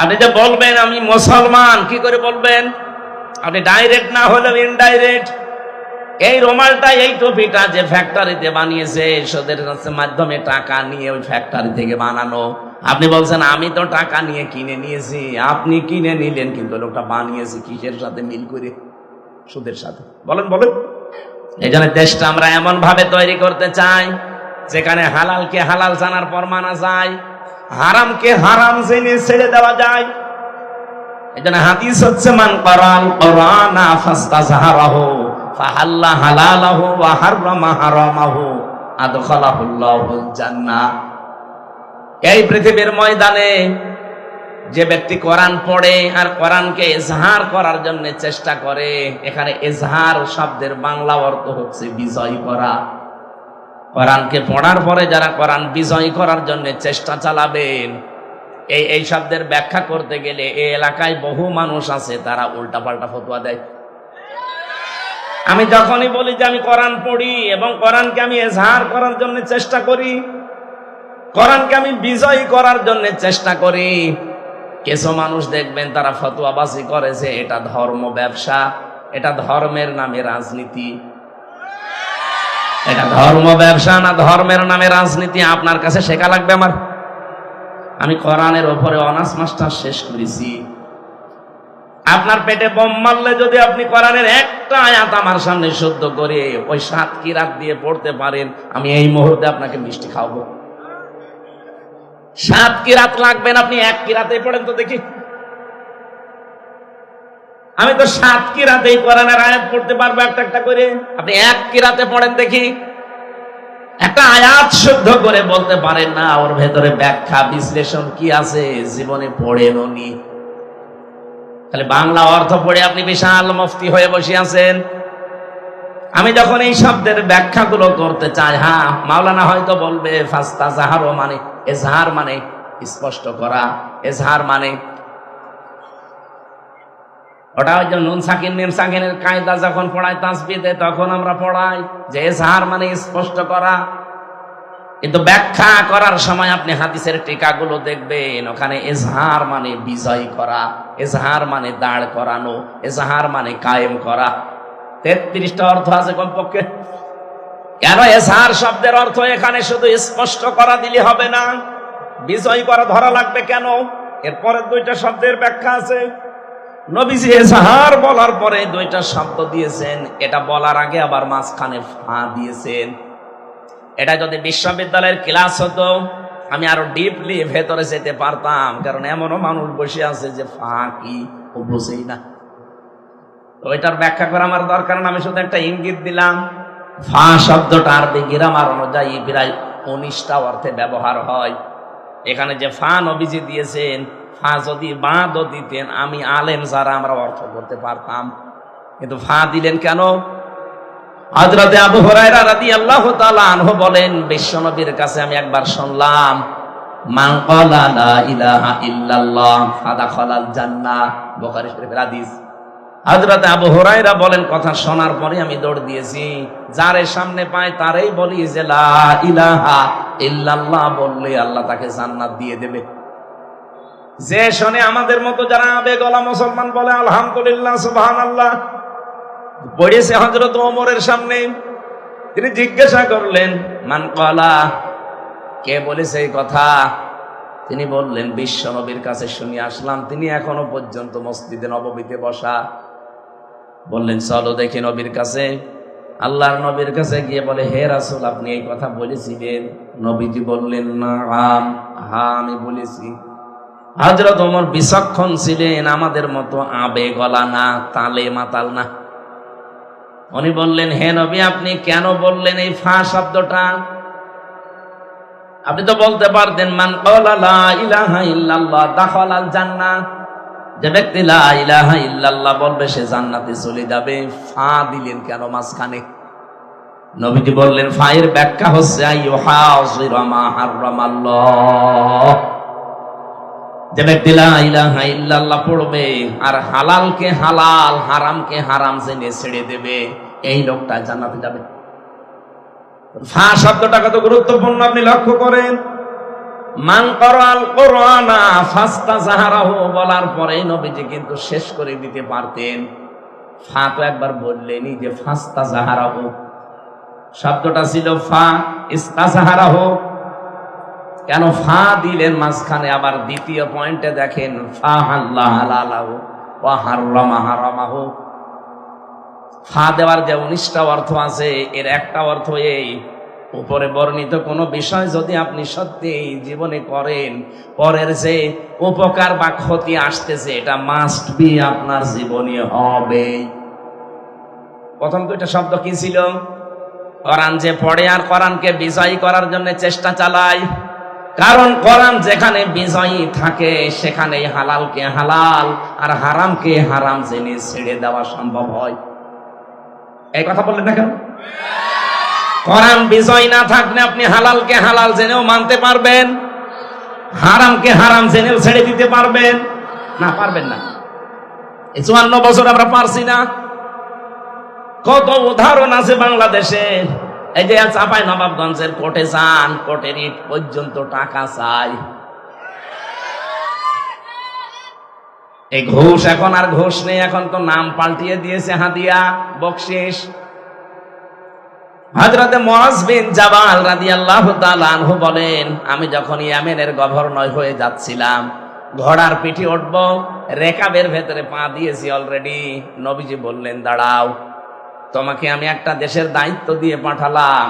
আপনি যে বলবেন আমি মুসলমান, কি করে বলবেন? আপনি ডাইরেক্ট না হলেও ইনডাইরেক্ট। এই রুমালটা, এই টুপিটা যে ফ্যাক্টরিতে বানিয়েছে, সুদের মাধ্যমে টাকা নিয়ে ওই ফ্যাক্টরি থেকে বানানো, আপনি বলছেন আমি তো টাকা নিয়ে কিনে নিয়েছি। আপনি কিনে নিলেন, কিন্তু লোকটা বানিয়েছে কিসের সাথে? মিল করে, সুদের সাথে। বলেন। এই জন্য দেশটা আমরা এমন ভাবে তৈরি করতে চাই যেখানে হালালকে হালাল জানার পর মানা যায়, হারামকে হারাম জেনে ছেড়ে দেওয়া যায়। এই জন্য হাদিস হচ্ছে মান ক্বারাল কুরআনা ফাস্তাযহারাহু ফাহাল্লা হালালাহু ওয়া হাররামা হারামাহু আদখালাহুল্লাহুল জান্নাহ। এই পৃথিবীর ময়দানে যে ব্যক্তি কোরআন পড়ে আর কোরআনকে ইজহার করার জন্য চেষ্টা করে, এখানে ইজহার শব্দের বাংলা অর্থ হচ্ছে বিজয় করা। কোরআনকে পড়ার পরে যারা কোরআন বিজয় করার জন্য চেষ্টা চালাবেন, এই শব্দের ব্যাখ্যা করতে গেলে এই এলাকায় বহু মানুষ আছে তারা উল্টাপাল্টা ফতোয়া দেয়। আমি যখনই বলি যে আমি কোরআন পড়ি এবং কোরআনকে আমি ইজহার করার জন্য চেষ্টা করি, কোরআনকে আমি বিজয় করার জন্য চেষ্টা করি, কিছু মানুষ দেখবেন তারা ফতোয়াবাজি করেছে এটা ধর্ম ব্যবসা, এটা ধর্মের নামে রাজনীতি। এটা ধর্ম ব্যবসা না ধর্মের নামে রাজনীতি আপনার কাছে শেখা লাগবে আমার। আমি কোরআনের উপরে অনার্স মাস্টার শেষ করেছি। আপনার পেটে বোম মারলে যদি আপনি কোরআনের একটা আয়াত আমার সামনে শুদ্ধ করে ওই 7 কিরাত দিয়ে পড়তে পারেন, আমি এই মুহূর্তে আপনাকে মিষ্টি খাওয়াবো। 7 কিরাত লাগবেন, আপনি 1 কিরাতে পড়েন তো দেখি। আমি তো 7 কিরাতেই কোরআনের আয়াত পড়তে পারবো একটা একটা করে, আপনি 1 কিরাতে পড়েন দেখি। একটা আয়াত শুদ্ধ করে বলতে পারেন না, ওর ভেতরে ব্যাখ্যা বিশ্লেষণ কি আছে জীবনে পড়েন উনি। তাহলে বাংলা অর্থ পড়ে আপনি বিশাল মুফতি হয়ে বসে আছেন। আমি যখন এই শব্দের ব্যাখ্যাগুলো করতে চাই, হ্যাঁ মাওলানা হয়তো বলবে ফাস্তাযহারু মানে ইজহার মানে স্পষ্ট করা, ইজহার মানে ওটা ওই যে নুন সাকিন মিম সাকিনের কায়দা যখন পড়াই তাসবিহে তখন আমরা পড়াই যে ইজহার মানে স্পষ্ট করা। কিন্তু ব্যাখ্যা করার সময় আপনি হাদিসের টিকাগুলো দেখবেন, ওখানে ইজহার মানে বিজয় করা, ইজহার মানে দাঁড় করানো, ইজহার মানে কায়েম করা। 33টা অর্থ আছে কমপক্ষে। কেন ইজহার শব্দের অর্থ এখানে শুধু স্পষ্ট করা দিলে হবে না, বিজয় করা ধরা লাগবে কেন? এরপরে 2টা শব্দের ব্যাখ্যা আছে। নবীজি ইজহার বলার পরে 2টা শব্দ দিয়েছেন, এটা বলার আগে আবার মাঝখানে ফা দিয়েছেন। এটা যদি বিশ্ববিদ্যালয়ের ক্লাস হতো আমি আরো ডিপলি ভেতরে যেতে পারতাম, কারণ এমনও মানুষ বসে আছে যে ফা কি ও বুঝেই না। ওইটার ব্যাখ্যা করা আমার দরকার না, আমি শুধু একটা ইঙ্গিত দিলাম। ফা শব্দটা আরবি গ্রামার অনুযায়ী প্রায় 19টা অর্থে ব্যবহার হয়। এখানে যে ফা নবীজি দিয়েছেন, ফা যদি বাদও দিতেন আমি আলেম যারা আমরা অর্থ করতে পারতাম, কিন্তু ফা দিলেন কেন? হযরতে আবু হুরায়রা রাদিয়াল্লাহু তাআলা আনহু বলেন, বিশ্বনবীর কাছে আমি একবার শুনলাম মান ক্বালা লা ইলাহা ইল্লাল্লাহ ফাদাখালাল জান্নাহ, বুখারী শরীফের হাদিস। হযরত আবু হুরায়রা বলেন, কথা শোনার পরে আমি দৌড় দিয়েছি, যারে সামনে পায় তারই বলি যে লা ইলাহা ইল্লাল্লাহ বললে আল্লাহ তাকে জান্নাত দিয়ে দেবে। যে শোনে আমাদের মতো যারা আবেগওয়ালা মুসলমান বলে আলহামদুলিল্লাহ সুবহানাল্লাহ। পড়েছে হযরত ওমরের সামনে, তিনি জিজ্ঞাসা করলেন মান ক্বালা, কে বলেছে এই কথা? তিনি বললেন বিশ্ব নবীর কাছে শুনে আসলাম, তিনি এখনো পর্যন্ত মসজিদে নববীতে বসা। বললেন চলো দেখি নবীর কাছে। আল্লাহর নবীর কাছে গিয়ে বলে, হে রাসূল আপনি এই কথা বলেছিলেন? নবীজি বললেন নাম, হ্যাঁ আমি বলেছি। হযরত ওমর বিচক্ষণ ছিলেন, আমাদের মতো আবেগওয়ালা না, তালে মাতাল না। উনি বললেন, হে নবী আপনি কেন বললেন এই ফা শব্দটা? আপনি তো বলতে পারতেন মান ক্বালা লা ইলাহা ইল্লাল্লাহ দাখালাল জান্নাহ, যে ব্যক্তি লা ইলাহা ইল্লাল্লাহ বলবে সে জান্নাতে চলে যাবে। ফা দিলেন কেন মাঝখানে? নবীজি বললেন ফা এর ব্যাখ্যা হচ্ছে আইয়ুহাযিরা মা হারামাল্লাহ, যে ব্যক্তি লা ইলাহা ইল্লাল্লাহ পড়বে আর হালালকে হালাল হারামকে হারাম জেনে ছেড়ে দেবে, এই লোকটা জান্নাতে যাবে। ফা শব্দটা কত গুরুত্বপূর্ণ আপনি লক্ষ্য করেন। মান ক্বারাআল কুরআনা ফাস্তাযহারাহু বলার পরে নবীজি কিন্তু শেষ করে দিতে পারতেন। ফা তো একবার বললেনই যে ফাস্তাযহারাহু, শব্দটা ছিল ফা, ইস্তাযহারাহু কেন ফা দিলেন মাঝখানে? আবার দ্বিতীয় পয়েন্টে দেখেন ফা হাল্লা হালালাহু ওয়া হাররামা হারামাহু। ফা দেওয়ার যে 19টা অর্থ আছে, এর একটা অর্থ এই, উপরে বর্ণিত কোনো বিষয় যদি আপনি সত্যি জীবনে করেন, পরের যে উপকার বা ক্ষতি আসতেছে এটা মাস্ট বি আপনার জীবনে হবে। প্রথম দুইটা শব্দ কি ছিল? কোরআন যে পড়ে আর কোরআনকে বিজয়ী করার জন্য চেষ্টা চালায়। কারণ কোরআন যেখানে বিজয়ী থাকে সেখানেই হালালকে হালাল আর হারামকে হারাম জেনে ছেড়ে দেওয়া সম্ভব হয়। এই কথা বললেন না কেন? কোরআন বিজয় না থাকলে আপনি হালালকে হালাল জেনেও মানতে পারবেন, হারামকে হারাম জেনেও ছেড়ে দিতে পারবেন না? পারবেন না। এই 54 বছর আমরা পারছি না। কত উদাহরণ আছে বাংলাদেশে। এই যে চাঁপাই নবাবগঞ্জের কোর্টে যান, কোর্টের ইট পর্যন্ত টাকা চাই। এই ঘুষ এখন আর ঘুষ নেই, এখন তো নাম পাল্টিয়ে দিয়েছে হাদিয়া, বকশিশ। হযরতে মুআজ বিন জাবাল রাদিয়াল্লাহু তাআলা আনহু বলেন, আমি যখন ইয়েমেনের গভর্নর হয়ে যাচ্ছিলাম, ঘোড়ার পিঠে উঠব, রেকাবের ভেতরে পা দিয়েছি অলরেডি। নবীজি বললেন দাঁড়াও, তোমাকে আমি একটা দেশের দায়িত্ব দিয়ে পাঠালাম,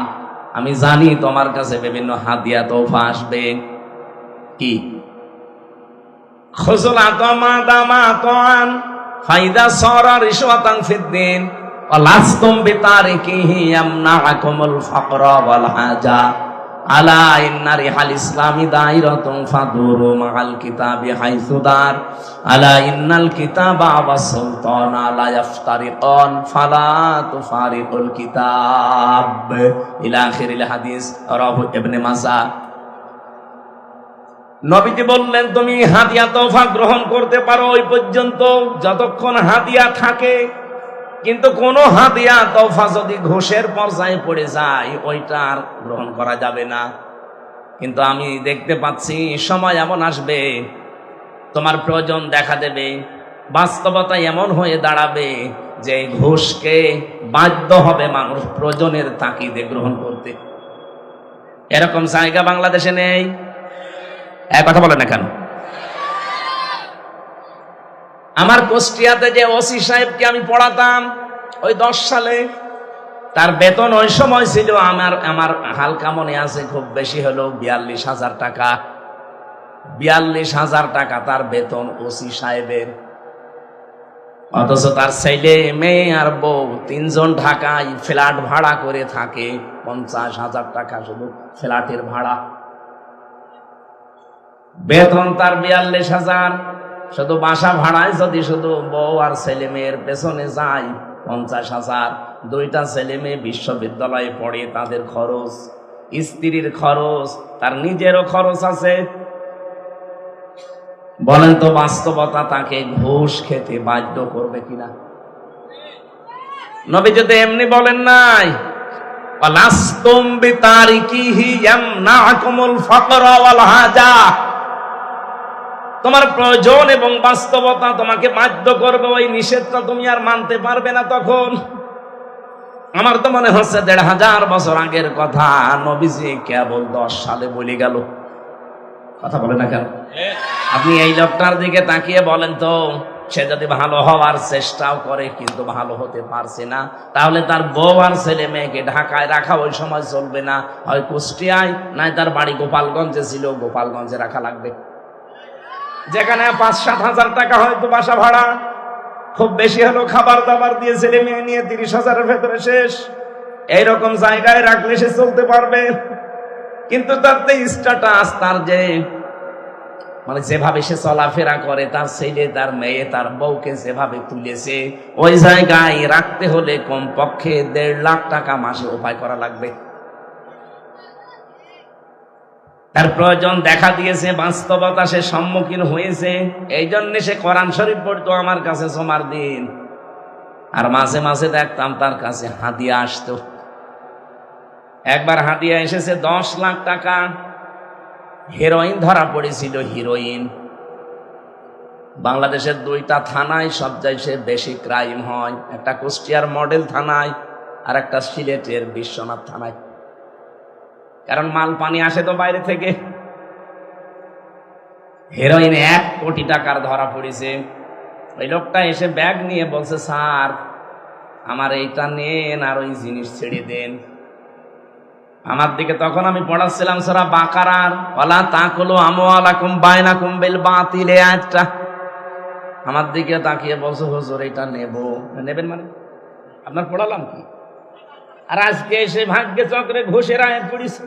আমি জানি তোমার কাছে বিভিন্ন হাদিয়া তোফা আসবে। কি? খুজুল আতামা দামা তান ফাইদা সারা রিশওয়াতান ফিদ্দিন ওয়ালাস্তুম বিতারিকিহি ইয়ামনাকুমুল ফাকরা ওয়াল হাজা আলা ইন্না রিহাল ইসলামি দাইরাতুন ফাদুরু মাআল কিতাবি হাইসু দার আলা ইন্নাল কিতাবা ওয়াস সুলতানা লা ইফতারিকান ফালা তুফারিকুল কিতাব ইলা আখিরিল হাদিস রাহু ইবনে মাজাহ। নবীজি বললেন তুমি হাদিয়া তোফা গ্রহণ করতে পারো ওই পর্যন্ত যতক্ষণ হাদিয়া থাকে, কিন্তু কোন হাদিয়া তোফা যদি ঘুষের পর্যায়ে পড়ে যায় ওইটা আর গ্রহণ করা যাবে না। কিন্তু আমি দেখতে পাচ্ছি সময় এমন আসবে, তোমার প্রয়োজন দেখা দেবে, বাস্তবতা এমন হয়ে দাঁড়াবে যে ঘুষকে বাধ্য হবে মানুষ প্রয়োজনের তাকিদে গ্রহণ করতে। এরকম জায়গা বাংলাদেশে নেই। এক কথা বলে না কেন? আমার কুষ্টিয়াতে যে ওসি সাহেবকে আমি পড়াতাম ওই 10 সালে, তার বেতন ওই সময় ছিল আমার হালকা মনে আছে খুব বেশি হলো 42,000 টাকা। 42,000 টাকা তার বেতন ওসি সাহেবের। অথচ তার ছেলে মেয়ে আর বউ 3 জন ঢাকায় ফ্ল্যাট ভাড়া করে থাকে। 50,000 টাকা শুধু ফ্ল্যাটের ভাড়া। বেতন তার 42,000, শুধু বাসা ভাড়ায় যদি শুধু বউ আর ছেলে মেয়ের পেছনে যায় 50,000। 2টা ছেলে মেয়ে বিশ্ববিদ্যালয়ে পড়ে, তাদের খরচ, স্ত্রীর খরচ, তার নিজেরও খরচ আছে। বলেন তো বাস্তবতা তাকে ঘুষ খেতে বাধ্য করবে কিনা? নবীজি তো এমনি বলেন নাই, ওয়ালাস্তুম বিতারিকিহি ইয়ামনাকুমুল ফাকর ওয়াল হাজা। তোমার প্রয়োজন এবং বাস্তবতা তোমাকে বাধ্য করবে, ওই নিষেধটা তুমি আর মানতে পারবে না। তখন আমার তো মনে হচ্ছে ১৫০০ বছর আগের কথা নবীজি কেবল 10 সালে বলে গেল। কথা বলে না কেন? আপনি এই লোকটার দিকে তাকিয়ে বলেন তো, সে যদি ভালো হওয়ার চেষ্টাও করে কিন্তু ভালো হতে পারছে না, তাহলে তার বউ আর ছেলে মেয়েকে ঢাকায় রাখা ওই সময় চলবে না, হয় কুষ্টিয়ায়, নাই তার বাড়ি গোপালগঞ্জে ছিল, গোপালগঞ্জে রাখা লাগবে, যেখানে ৫-৭ হাজার টাকা হয়তো বাসা ভাড়া, খুব বেশি হলো খাবার দাবার দিয়ে ছেলে মেয়ে নিয়ে ৩০,০০০-এর ভেতরে শেষ। এইরকম জায়গায় রাখলে সে চলতে পারবে। কিন্তু তার যে স্ট্যাটাস, তার যে মানে যেভাবে সে চলাফেরা করে, তার ছেলে তার মেয়ে তার বউকে যেভাবে তুলেছে, ওই জায়গায় রাখতে হলে কমপক্ষে ১.৫ লাখ টাকা মাসে উপায় করা লাগবে। তার প্রয়োজন দেখা দিয়েছে, বাস্তবতা সে সম্মুখীন হয়েছে, এই জন্য সে কোরআন শরীফ পড়তো আমার কাছে জুমার দিন, আর মাঝে মাঝে দেখতাম তার কাছে হাদিয়া আসতো। একবার হাদিয়া এসেছে ১০ লাখ টাকা। হেরোইন ধরা পড়েছিল, হিরোইন। বাংলাদেশের 2টা থানায় সবচেয়ে বেশি ক্রাইম হয়, একটা কুষ্টিয়ার মডেল থানায় আর একটা সিলেটের বিশ্বনাথ থানায়। কারণ মাল পানি আসে তো বাইরে থেকে। হেরোইন 1 কোটি টাকার ধরা পড়েছে। ওই লোকটা এসে ব্যাগ নিয়ে বলছে, স্যার আমার এইটা নেন আর ওই জিনিস ছেড়ে দেন। আমার দিকে তখন আমি পড়াচ্ছিলাম সূরা বাকারার ওয়ালা তাকুলু আমওয়ালাকুম বাইনাকুম বিল বাতিল, আয়াতটা। আমার দিকে তাকিয়ে বলছে, হুজুর এটা নেবেন মানে আপনার পড়ালাম কি? আর আজকে এসে ভাগ্য চক্রে ঘুষের আয়াত পড়িছে।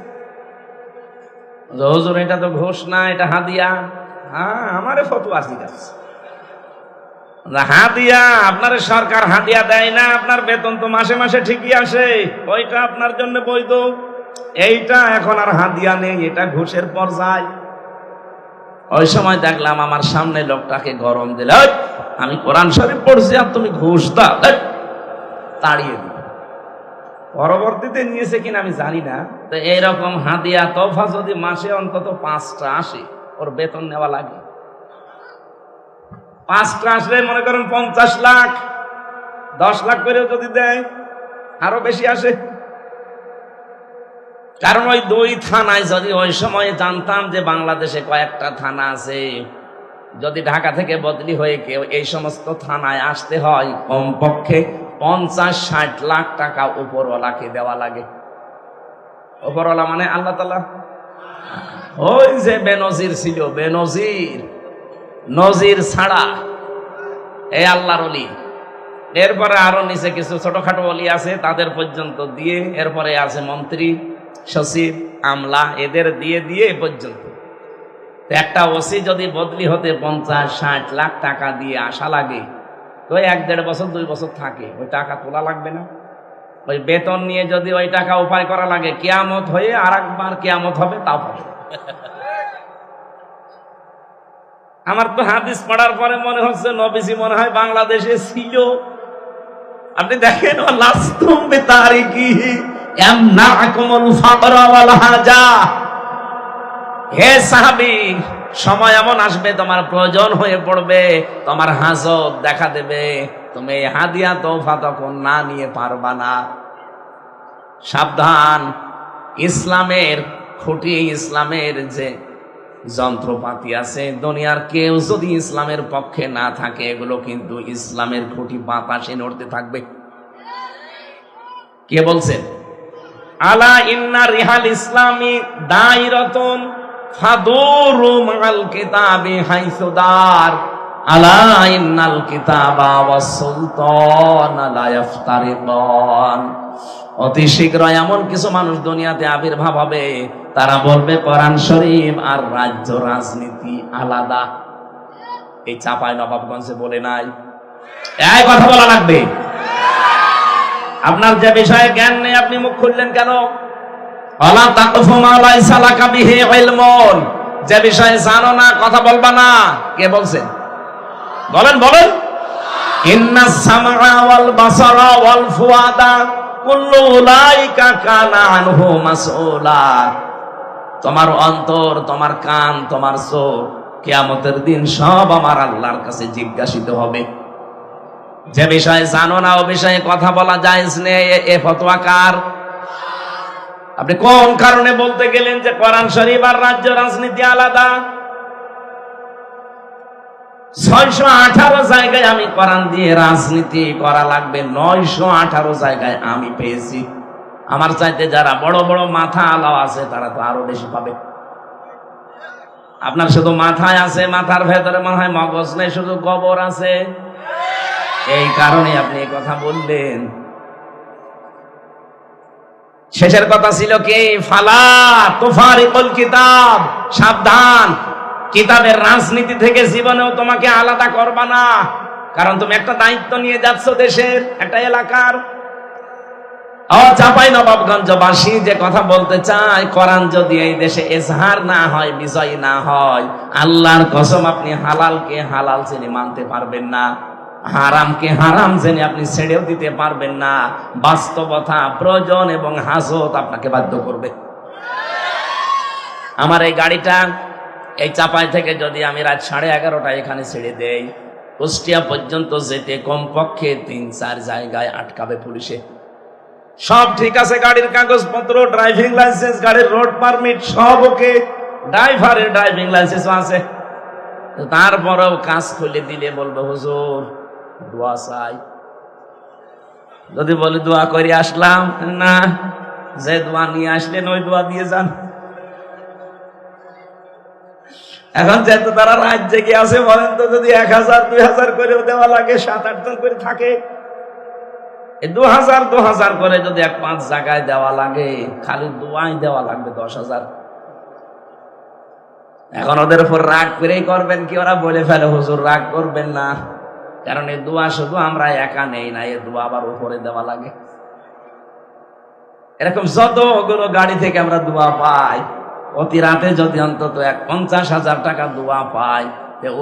হুজুর এটা তো ঘুষ না, এটা হাদিয়া। হ্যাঁ, আমারে ফতোয়া শিখাচ্ছে হাদিয়া। আপনার সরকার হাদিয়া দেয় না, আপনার বেতন তো মাসে মাসে ঠিকই আসে, ওইটা আপনার জন্য বৈধ। এইটা এখন আর হাদিয়া নেই, এটা ঘুষের পর্যায়। ওই সময় দেখলাম আমার সামনে লোকটাকে গরম দিল, আমি কোরআন শরীফ পড়ছি আর তুমি ঘুষ দাও, তাড়িয়ে দিল। পরবর্তীতে নিয়েছে কিনা আমি জানি না। তো এইরকম হাদিয়া তোফা যদি মাসে অন্তত 5টা আসে, ওর বেতন নেওয়া লাগে। 5টা আসলে মনে করেন 50 লাখ, 10 লাখ করেও যদি দেয় আরো বেশি আসে। কারণ ওই 2 থানায় যদি ওই সময় জানতাম যে বাংলাদেশে কয়েকটা থানা আছে, যদি ঢাকা থেকে বদলি হয়ে কেউ এই সমস্ত থানায় আসতে হয়, কমপক্ষে 50-60 লাখ টাকা উপরওয়ালাকে দেওয়া লাগে। উপরওয়ালা মানে আল্লাহ তাআলা। ওই যে বেনজির ছিল, বেনজির, নজির ছাড়া এই আল্লাহর ওলি। এরপরে আরো নিচে কিছু ছোটখাটো ওলি আছে, তাদের পর্যন্ত দিয়ে, এরপরে আছে মন্ত্রী, সচিব, আমলা, এদের দিয়ে দিয়ে এ পর্যন্ত। একটা ওসি যদি বদলি হতে 50-60 লাখ টাকা দিয়ে আসা লাগে, তো 1-1.5 বছর 2 বছর থাকে, ওই টাকা তোলা লাগবে না? ওই বেতন নিয়ে যদি ওই টাকা উপায় করা লাগে, কিয়ামত হয়ে আরেকবার কিয়ামত হবে, তাও পাবে। আমার তো হাদিস পড়ার পরে মনে হচ্ছে নবীজি মনে হয় বাংলাদেশে ছিল। আপনি দেখেন, লাস্তুম বিতারিকিহি ইয়ামনাকুমুল ফাকর ওয়াল হাজা। হে সাহাবী, সময় এমন আসবে তোমার প্রয়োজন হয়ে পড়বে, তোমার হাজত দেখা দেবে, তুমি হাদিয়া তোফা তখন না নিয়ে পারবা না। সাবধান, ইসলামের খুঁটি, ইসলামের যে যন্ত্রপাতি আছে, দুনিয়ার কেউ যদি ইসলামের পক্ষে না থাকে, এগুলো কিন্তু ইসলামের খুঁটি বাতাসে নড়তে থাকবে। কে বলছেন? আলা ইন্না রিহাল ইসলামি দাইরাতুন ফাদুরু মাল কিতাবি হাইসু দার, আলা ইন্নাল কিতাবা ওয়াস সুলতানা লা ইফতারিকান। অতি শীঘ্র এমন কিছু মানুষ দুনিয়াতে আবির্ভাব হবে, তারা বলবে কোরআন শরীফ আর রাজ্য রাজনীতি আলাদা। এই চাপাই নবাবগঞ্জে বলে নাই? এই কথা বলা লাগবে। আপনার যে বিষয়ে জ্ঞান নেই, আপনি মুখ খুললেন কেন? ওয়ালা তাকফু মা লাইসা লাকা বিহি ইলমুন, যে বিষয়ে জানো না কথা বলবা না। কে বলছেন? বলেন বলেন। ইন্নাস সামআ ওয়াল বাসারা ওয়াল ফুআদা কুল্লু উলাইকা কানা আনহু মাসউলা। তোমার অন্তর, তোমার কান, তোমার চোখ কিয়ামতের দিন সব আমার আল্লাহর কাছে জিজ্ঞাসিত হবে। যে বিষয়ে জানো না ও বিষয়ে কথা বলা জায়েজ নেই। এ ফতোয়া কার? আপনি কোন কারণে বলতে গেলেন যে কোরআন শরীফ আর রাজ্য রাজনীতি আলাদা? 618 জায়গায় আমি কোরআন দিয়ে রাজনীতি করা লাগবে, 918 জায়গায় আমি পেয়েছি। আমার চাইতে যারা বড় বড় মাথা আলাও আছে তারা তো আরো বেশি পাবে। আপনার শুধু মাথায় আছে, মাথার ভেতরে মনে হয় মগজ নেই, শুধু গোবর আছে। এই কারণে আপনি এই কথা বললেন। শেষের কথা ছিল কি? ফালা তুফারিকুল কিতাব, সাবধান, কিতাবের রাজনীতি থেকে জীবনেও তোমাকে আলাদা করবা না। কারণ তুমি একটা দায়িত্ব নিয়ে যাচ্ছ দেশের, একটা এলাকার। চাঁপাইনবাবগঞ্জবাসী যে কথা বলতে চায়, কোরআন যদি এই দেশে এজহার না হয়, বিজয় না হয়, আল্লাহর কসম আপনি হালালকে হালাল জেনে মানতে পারবেন না, হারামকে হারাম জেনে আপনি ছেড়েও দিতে পারবেন না। বাস্তবতা, প্রয়োজন এবং হাজত আপনাকে বাধ্য করবে। আমার এই গাড়িটা এই চাপাই থেকে যদি আমি রাত 11:30টায় এখানে ছেড়ে দেই, কুষ্টিয়া পর্যন্ত যেতে কমপক্ষে 3-4 জায়গায় আটকাবে পুলিশে। সব ঠিক আছে, গাড়ির কাগজপত্র, ড্রাইভিং লাইসেন্স, গাড়ির রোড পারমিট সব ওকে, ড্রাইভারের ড্রাইভিং লাইসেন্স আছে। তারপরেও কাজ খুলে দিলে বলবে হুজুর দোয়া চাই। যদি বলি দোয়া করে আসলাম, না, যে দোয়া নিয়ে আসলেন ওই দোয়া দিয়ে যান। এখন যেহেতু তারা রাত জেগে আছে, বলেন তো যদি 1000-2000 করেও দেওয়া লাগে, 7-8 জন করে থাকে, 2000 করে যদি 1-5 জায়গায় দেওয়া লাগে, খালি দোয়াই দেওয়া লাগবে 10,000। এখন ওদের উপর রাগ করেই করবেন কি? ওরা বলে ফেলে হুজুর রাগ করবেন না, কারণ এই দোয়া শুধু আমরা একা নেই না, এই দোয়া আবার উপরে দেওয়া লাগে। এরকম যতগুলো গাড়ি থেকে আমরা দোয়া পাই, অতি রাতে যদি অন্তত 50,000 টাকা দোয়া পাই,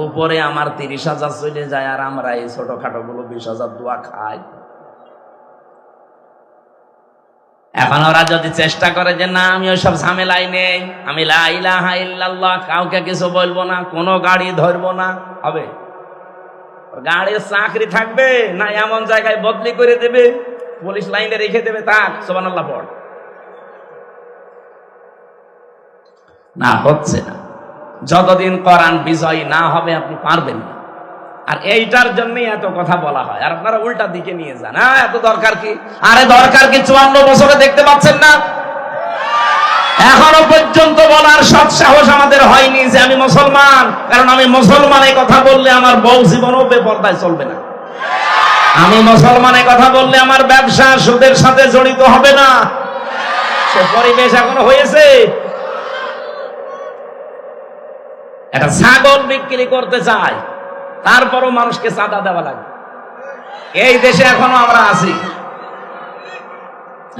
উপরে আমার 30,000 চলে যায়, আর আমরা এই ছোটখাটো গুলো 20,000 দোয়া খাই। এখন ওরা যদি চেষ্টা করে যে না আমি ওইসব ঝামেলাই নেই, আমি লা ইলাহা ইল্লাল্লাহ, কাউকে কিছু বলবো না, কোনো গাড়ি ধরবো না, হবে? গাড়ির চাকরি থাকবে না এমন জায়গায় বদলি করে দেবে, পুলিশ লাইনে রেখে দেবে, তাক সুবহানাল্লাহ পড়। না, হচ্ছে না। যতদিন কোরআন বিজয় না হবে আপনি পারবেন না। আর এইটার জন্যই এত কথা বলা হয়, আর আপনারা উল্টা দিকে নিয়ে যান। এত দরকার কি? আরে দরকার কি? 54 বছরে দেখতে পাচ্ছেন না? এখনো পর্যন্ত বলার সৎ সাহস আমাদের হয়নি যে আমি মুসলমান। কারণ আমি মুসলমান এই কথা বললে আমার বউ জীবনও বেপরদায় চলবে না। আমি মুসলমান এই কথা বললে আমার ব্যবসা সুদের সাথে জড়িত হবে না। সে পরিবেশ এখনো হয়েছে। একটা ছাগল বিক্রি করতে চাই, তারপরও মানুষকে চাঁদা দেওয়া লাগে। এই দেশে এখনো আমরা আছি।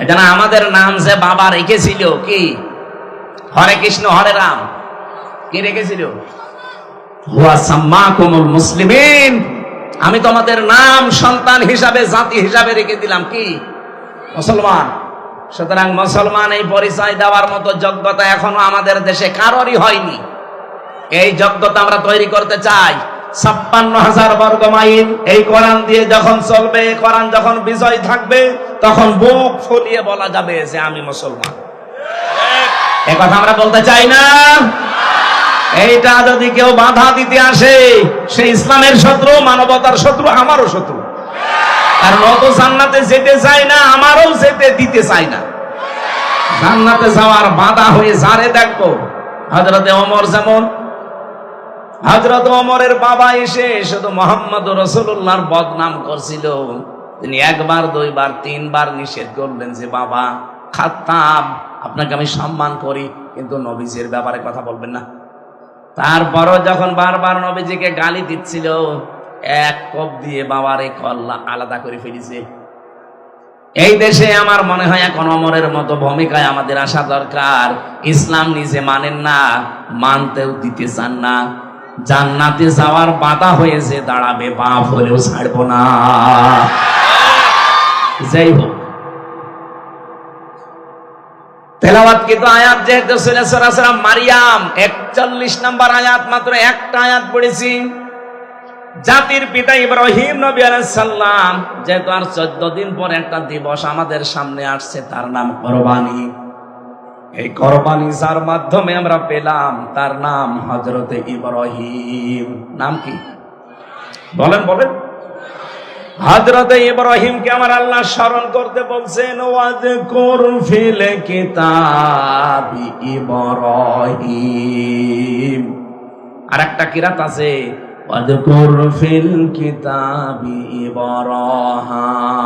এটা না আমাদের নাম যে বাবা রেখেছিল কি? হরে কৃষ্ণ হরে রাম। কি রেখেছিল? হুয়া সাম্মাকুমুল মুসলিমিন। আমি তোমাদের নাম সন্তান হিসাবে, জাতি হিসাবে রেখে দিলাম কি? মুসলমান। সুতরাং মুসলমান এই পরিচয় দেওয়ার মতো যোগ্যতা এখনো আমাদের দেশে কারোরই হয়নি। এই যোগ্যতা আমরা তৈরি করতে চাই। 56,000 বর্গ মাইল এই কোরআন দিয়ে যখন চলবে, কোরআন যখন বিজয় থাকবে, তখন বুক ফুলিয়ে বলা যাবে যে আমি মুসলমান। এই কথা আমরা বলতে চাই না। এইটা যদি কেউ বাধা দিতে আসে, সে ইসলামের শত্রু, মানবতার শত্রু, আমারও শত্রু। আর ও জান্নাতে যেতে চায় না, আমারও যেতে দিতে চায় না। জান্নাতে যাওয়ার বাধা হয়ে যারে দেখবো, হযরতে ওমর যেমন, হযরত ওমরের বাবা এসে শুধু মুহাম্মদ রাসূলুল্লাহর বদনাম করছিল, তিনি 1 বার 2 বার 3 বার নিষেধ করলেন যে বাবা খাত্তাব, আপনাকে আমি সম্মান করি, কিন্তু নবীজির ব্যাপারে কথা বলবেন না। তারপরও যখন বারবার নবীজিকে গালি দিচ্ছিল, এক কোপ দিয়ে বাবার এই কল্লা আলাদা করে ফেলেছে। এই দেশে আমার মনে হয় এখন ওমরের মতো ভূমিকায় আমাদের আসা দরকার। ইসলাম নিজে মানেন না, মানতেও দিতে চান না। জান্নাতে যাওয়ার বাধা হয়েছে দাঁড়াবে, বাপ হলেও ছাড়বো না। যাই হোক, তেলাওয়াতকৃত আয়াত যেহেতু সূরা সূরা মারিয়াম 41 নম্বর আয়াত, মাত্র একটা আয়াত পড়েছি। জাতির পিতা ইব্রাহিম নবী আলাইহিস সালাম, যেহেতু আর 14 দিন পর একটা দিবস আমাদের সামনে আসছে, তার নাম কোরবানি। এই কোরবানি যার মাধ্যমে আমরা পেলাম, তার নাম হযরতে ইব্রাহিম। নাম কি বলেন বলেন? হযরতে ইব্রাহিমকে আমার আল্লাহ স্মরণ করতে বলছেন, ওয়াজকুর ফিল কিতাবি ইব্রাহিম। আর একটা কিরাত আছে, ওয়াজকুর ফিল কিতাবি ইব্রাহিম।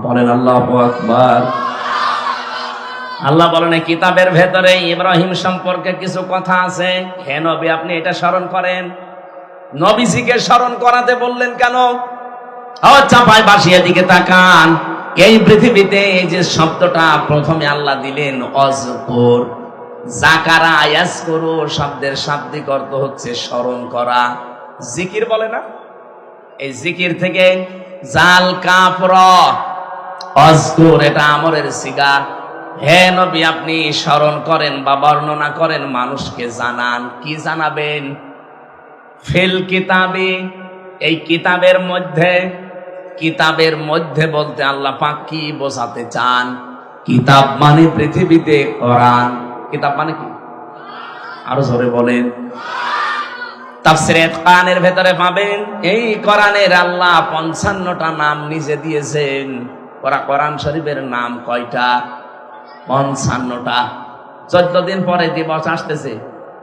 বলেন আল্লাহু আকবার। আল্লাহ বলেন কিতাবের ভেতরে ইব্রাহিম সম্পর্কে কিছু কথা আছে। হে নবী, আপনি এটা স্মরণ করেন। নবীজিকে স্মরণ করাতে বললেন কেন? চাপায় বাসিয়া দিকে তাকান। এই পৃথিবীতে এই যে শব্দটা প্রথমে আল্লাহ দিলেন অজকুর, জাকারা ইয়াজকুরু শব্দের শাব্দিক অর্থ হচ্ছে স্মরণ করা। জিকির বলে না? এই জিকির থেকে জাল কাফ র অজকুর, এটা আমরের সিগা। হে নবী, আপনি স্মরণ করেন বা বর্ণনা করেন, মানুষকে জানান। কি জানাবেন? ফিল কিতাবে, এই কিতাবের মধ্যে। কিতাবের মধ্যে বলতে আল্লাহ পাক কি বোঝাতে চান? কিতাব মানে পৃথিবীতে কোরআন। কিতাব মানে কি? আরো জোরে বলেন। তাফসীরে ইতকানের ভেতরে পাবেন, এই কোরআনের আল্লাহ 55টা নাম নিজে দিয়েছেন। কোরআন শরীফের নাম কয়টা? 55টা। 14 দিন পরে দিবস আসতেছে।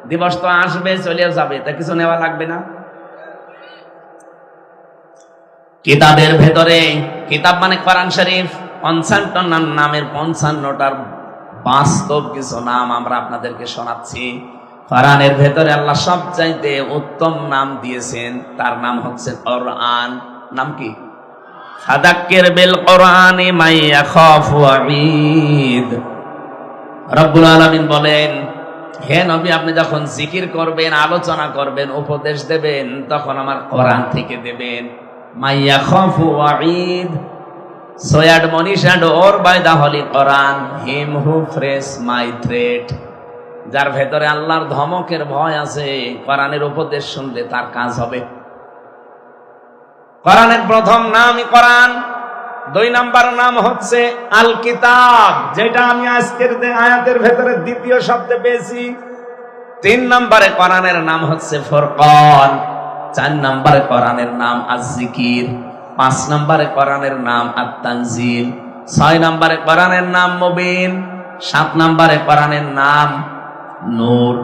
দিবস তো আসবে, চলে যাবে, তা কিছু নেওয়া লাগবে না? কিতাবের ভেতরে, কিতাব মানে কোরআন শরীফ, 55টা নামের 55টার বাস্তব কিছু নাম আমরা আপনাদেরকে শোনাচ্ছি। কোরআনের ভেতরে আল্লাহ সবচাইতে উত্তম নাম দিয়েছেন, তার নাম হচ্ছে কোরআন। নাম কি? ফাযাক্কির বিল কোরআনি মান ইয়াখাফু ওয়াঈদ। রব্বুল আলামিন বলেন, হে নবী, আপনি যখন জিকির করবেন, আলোচনা করবেন, উপদেশ দেবেন, তখন আমার কোরআন থেকে দেবেন। মান ইয়াখাফু ওয়াঈদ, সয়াড মনীষাড or by the holy Quran, him who fears my threat. যার ভেতরে আল্লাহর ধমকের ভয় আছে, কোরআনের উপদেশ শুনলে তার কাজ হবে। কোরআনের প্রথম নামই কোরআন। 2 নাম্বার নাম হচ্ছে আল কিতাব, যেটা আমি আজকের আয়াতের ভেতরে দ্বিতীয় শব্দে পেয়েছি। 3 নম্বরে কোরআনের নাম হচ্ছে ফুরকান। 4 নম্বরে কোরআনের নাম আজ-জিকির। 5 নম্বরে কোরআনের নাম আত-তানজিল। 6 নম্বরে কোরআনের নাম মুবিন। 7 নম্বরে কোরআনের নাম নূর।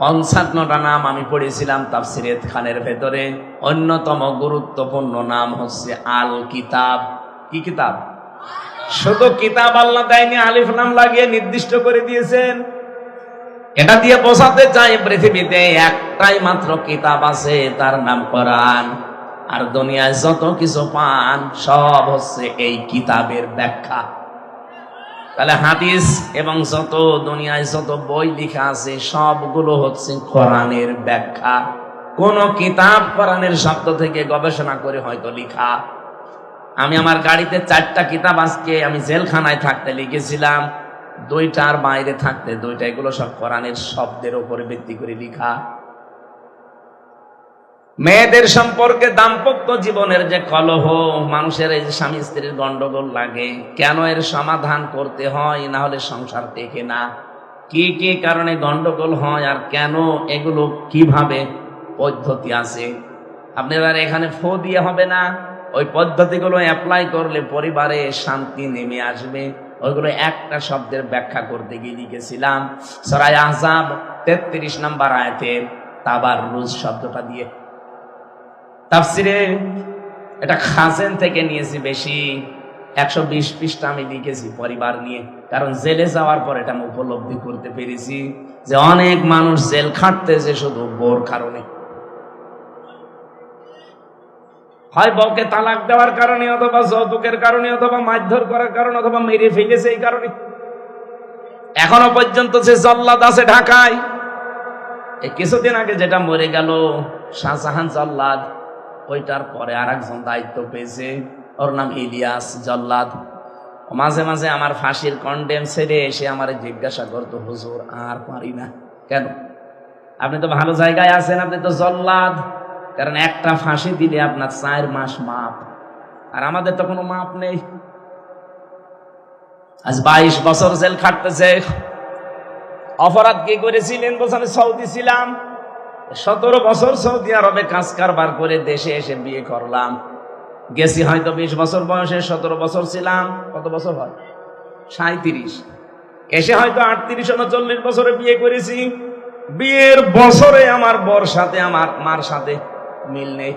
55টা নাম আমি পড়েছিলাম তাফসীরে খানের ভেতরে। অন্যতম গুরুত্বপূর্ণ নাম হচ্ছে আল কিতাব। কি কিতাব? শুধু কিতাব আল্লাহ দেয়নি, আলিফ লাম লাগিয়ে নির্দিষ্ট করে দিয়েছেন। এটা দিয়ে বোঝাতে চাই পৃথিবীতে একটাই মাত্র কিতাব আছে, তার নাম কোরআন। আর দুনিয়ায় যত কিছু পান সব হচ্ছে এই কিতাবের ব্যাখ্যা। তাহলে হাদিস এবং যত দুনিয়ায় যত বই লেখা আছে সবগুলো হচ্ছে কোরআনের ব্যাখ্যা। কোন কিতাব কোরআনের শব্দ থেকে গবেষণা করে হয়তো লেখা। আমি আমার গাড়িতে 4টা কিতাব আজকে আমি জেলখানায় থাকতে লিখেছিলাম, 2টার বাইরে থাকতে 2টা। এগুলো সব কোরআনের শব্দের উপরে ভিত্তি করে লেখা। মেয়েদের সম্পর্কে, দাম্পত্য জীবনের যে কলহ, মানুষের এই যে স্বামী স্ত্রীর গন্ডগোল লাগে, কেন এর সমাধান করতে হয়, না হলে সংসার টেকে না। কি কি কারণে গন্ডগোল হয় আর কেন, এগুলো কিভাবে পদ্ধতি আছে। আপনার এখানে ফো দিয়ে হবে না, ওই পদ্ধতিগুলো অ্যাপ্লাই করলে পরিবারে শান্তি নেমে আসবে। ওইগুলো একটা শব্দের ব্যাখ্যা করতে গিয়ে লিখেছিলাম সূরা আহজাব 33 নম্বর আয়াতে তাবাররুজ শব্দটা দিয়ে। তাফসিরে এটা খাজেন থেকে নিয়েছি বেশি, 120 পৃষ্ঠা আমি লিখেছি পরিবার নিয়ে। কারণ জেলে যাওয়ার পর এটা আমি উপলব্ধি করতে পেরেছি যে অনেক মানুষ জেল খাটতেছে শুধু বোর কারণে। হয় বউকে তালাক দেওয়ার কারণে, অথবা যৌতুকের কারণে, অথবা মারধর করার কারণে, অথবা মেরে ফেলেছে এই কারণে। এখনো পর্যন্ত সে জল্লাদ আছে ঢাকায়। এই কিছুদিন আগে যেটা মরে গেল শাহজাহান জল্লাদ, ওইটার পরে আর একজন দায়িত্ব পেয়েছে, ওর নাম ইলিয়াস জল্লাদ। মাঝে মাঝে আমার ফাঁসির কন্ডেম ছেড়ে এসে আমার জিজ্ঞাসা করতো, হুজুর আর পারি না। কেন? আপনি তো ভালো জায়গায় আছেন, আপনি তো জল্লাদ। কারণ একটা ফাঁসি দিলে আপনার 4 মাস মাপ, আর আমাদের তো কোনো মাপ নেই। আজ 22 বছর জেল খাটতেছে। অপরাধ কি করেছিলেন? বলছে আমি সৌদি ছিলাম, 17 বছর সৌদি আরবে কাজ কারবার করে দেশে এসে বিয়ে করলাম। গেছি হয়তো 20 বছর বয়সে, 17 বছর ছিলাম। কত বছর হয়? 37। এসে হয়তো 38-39 বছরে বিয়ে করেছি। বিয়ের বছরে আমার বর সাথে আমার মার সাথে মিল নেই।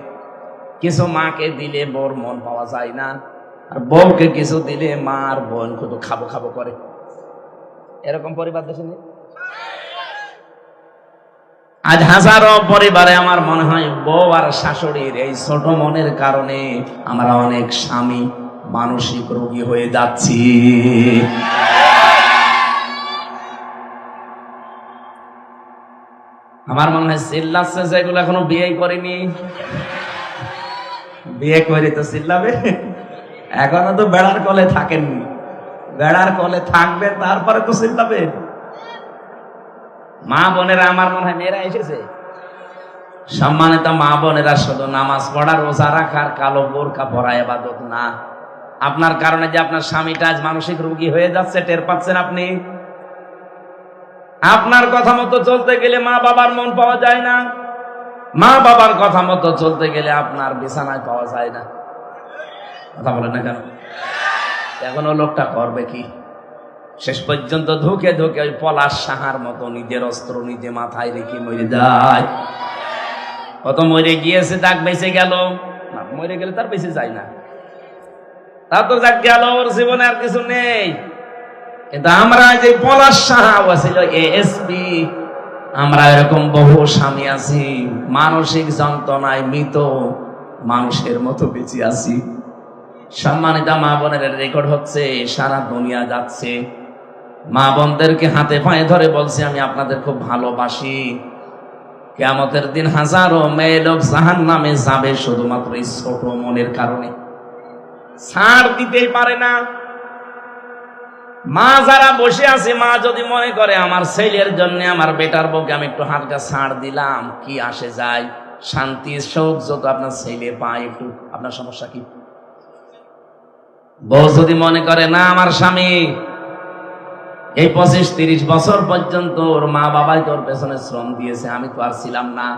কিছু মাকে দিলে বর মন পাওয়া যায় না, আর বউকে কিছু দিলে মার বোন শুধু খাবো খাবো করে। এরকম পরিবার দেশে নেই। আজ হাজারো পরিবারে আমার মনে হয় বউ আর শাশুড়ির এই ছোট মনের কারণে আমরা অনেক স্বামী মানসিক রোগী হয়ে যাচ্ছি। আমার মনে হয় চিল্লাচ্ছে যেগুলো এখনো বিয়ে করেনি, বিয়ে করে তো চিল্লাবে। এখনো তো বেড়ার কলে থাকেননি, বেড়ার কলে থাকবে তারপরে তো চিল্লাবে। মা বোনেরা, আমার মনে হয় মেয়েরা এসেছে। সম্মানিত মা বোনেরা, শুধু নামাজ পড়া রোজা রাখার কালো বোরকা পরা ইবাদত না। আপনার কারণে যে আপনার স্বামীটা আজ মানসিক রোগী হয়ে যাচ্ছে, টের পাচ্ছেন আপনি? আপনার কথা মতো চলতে গেলে মা বাবার মন পাওয়া যায় না, মা বাবার কথা মতো চলতে গেলে আপনার বিছানায় পাওয়া যায় না। কথা বলেন না কেন? এখন ও লোকটা করবে কি? শেষ পর্যন্ত ধুকে ধুকে ওই পলাশ সাহার মতো নিজের অস্ত্র নিজে মাথায় রেখে মরে যায়। কত মরে গিয়েছে, তাক বেঁচে গেল। মরে গেলে তার বেঁচে যায় না, তার তো যাক গেল, ওর জীবনে আর কিছু নেই। কিন্তু আমরা যে পলাশ সাহা ছিল এএসপি, আমরা এরকম বহু স্বামী আছি, মানসিক যন্ত্রণায় মৃত মানুষের মতো বেঁচে আছি। সম্মানিত মা বোনের রেকর্ড হচ্ছে, সারা দুনিয়া যাচ্ছে। মা বোনদেরকে হাতে পায়ে ধরে বলছে, আমি আপনাদের খুব ভালোবাসি। কিয়ামতের দিন হাজারো মেয়ে লোক জাহান্নামে যাবে শুধুমাত্র এই ছোট মনের কারণে, ছাড় দিতেই পারে না। মা যারা বসে আছে, মা যদি মনে করে আমার ছেলের জন্য, আমার বেটার বউকে আমি একটু হালকা ছাড় দিলাম, কি আসে যায়, শান্তি সুখ যত আপনার ছেলে পায়, একটু আপনার সমস্যা কি? বউ যদি মনে করে না, আমার স্বামী এই 25-30 বছর পর্যন্ত ওর মা বাবাই তোর পেছনে শ্রম দিয়েছে, আমি তো আর ছিলাম না,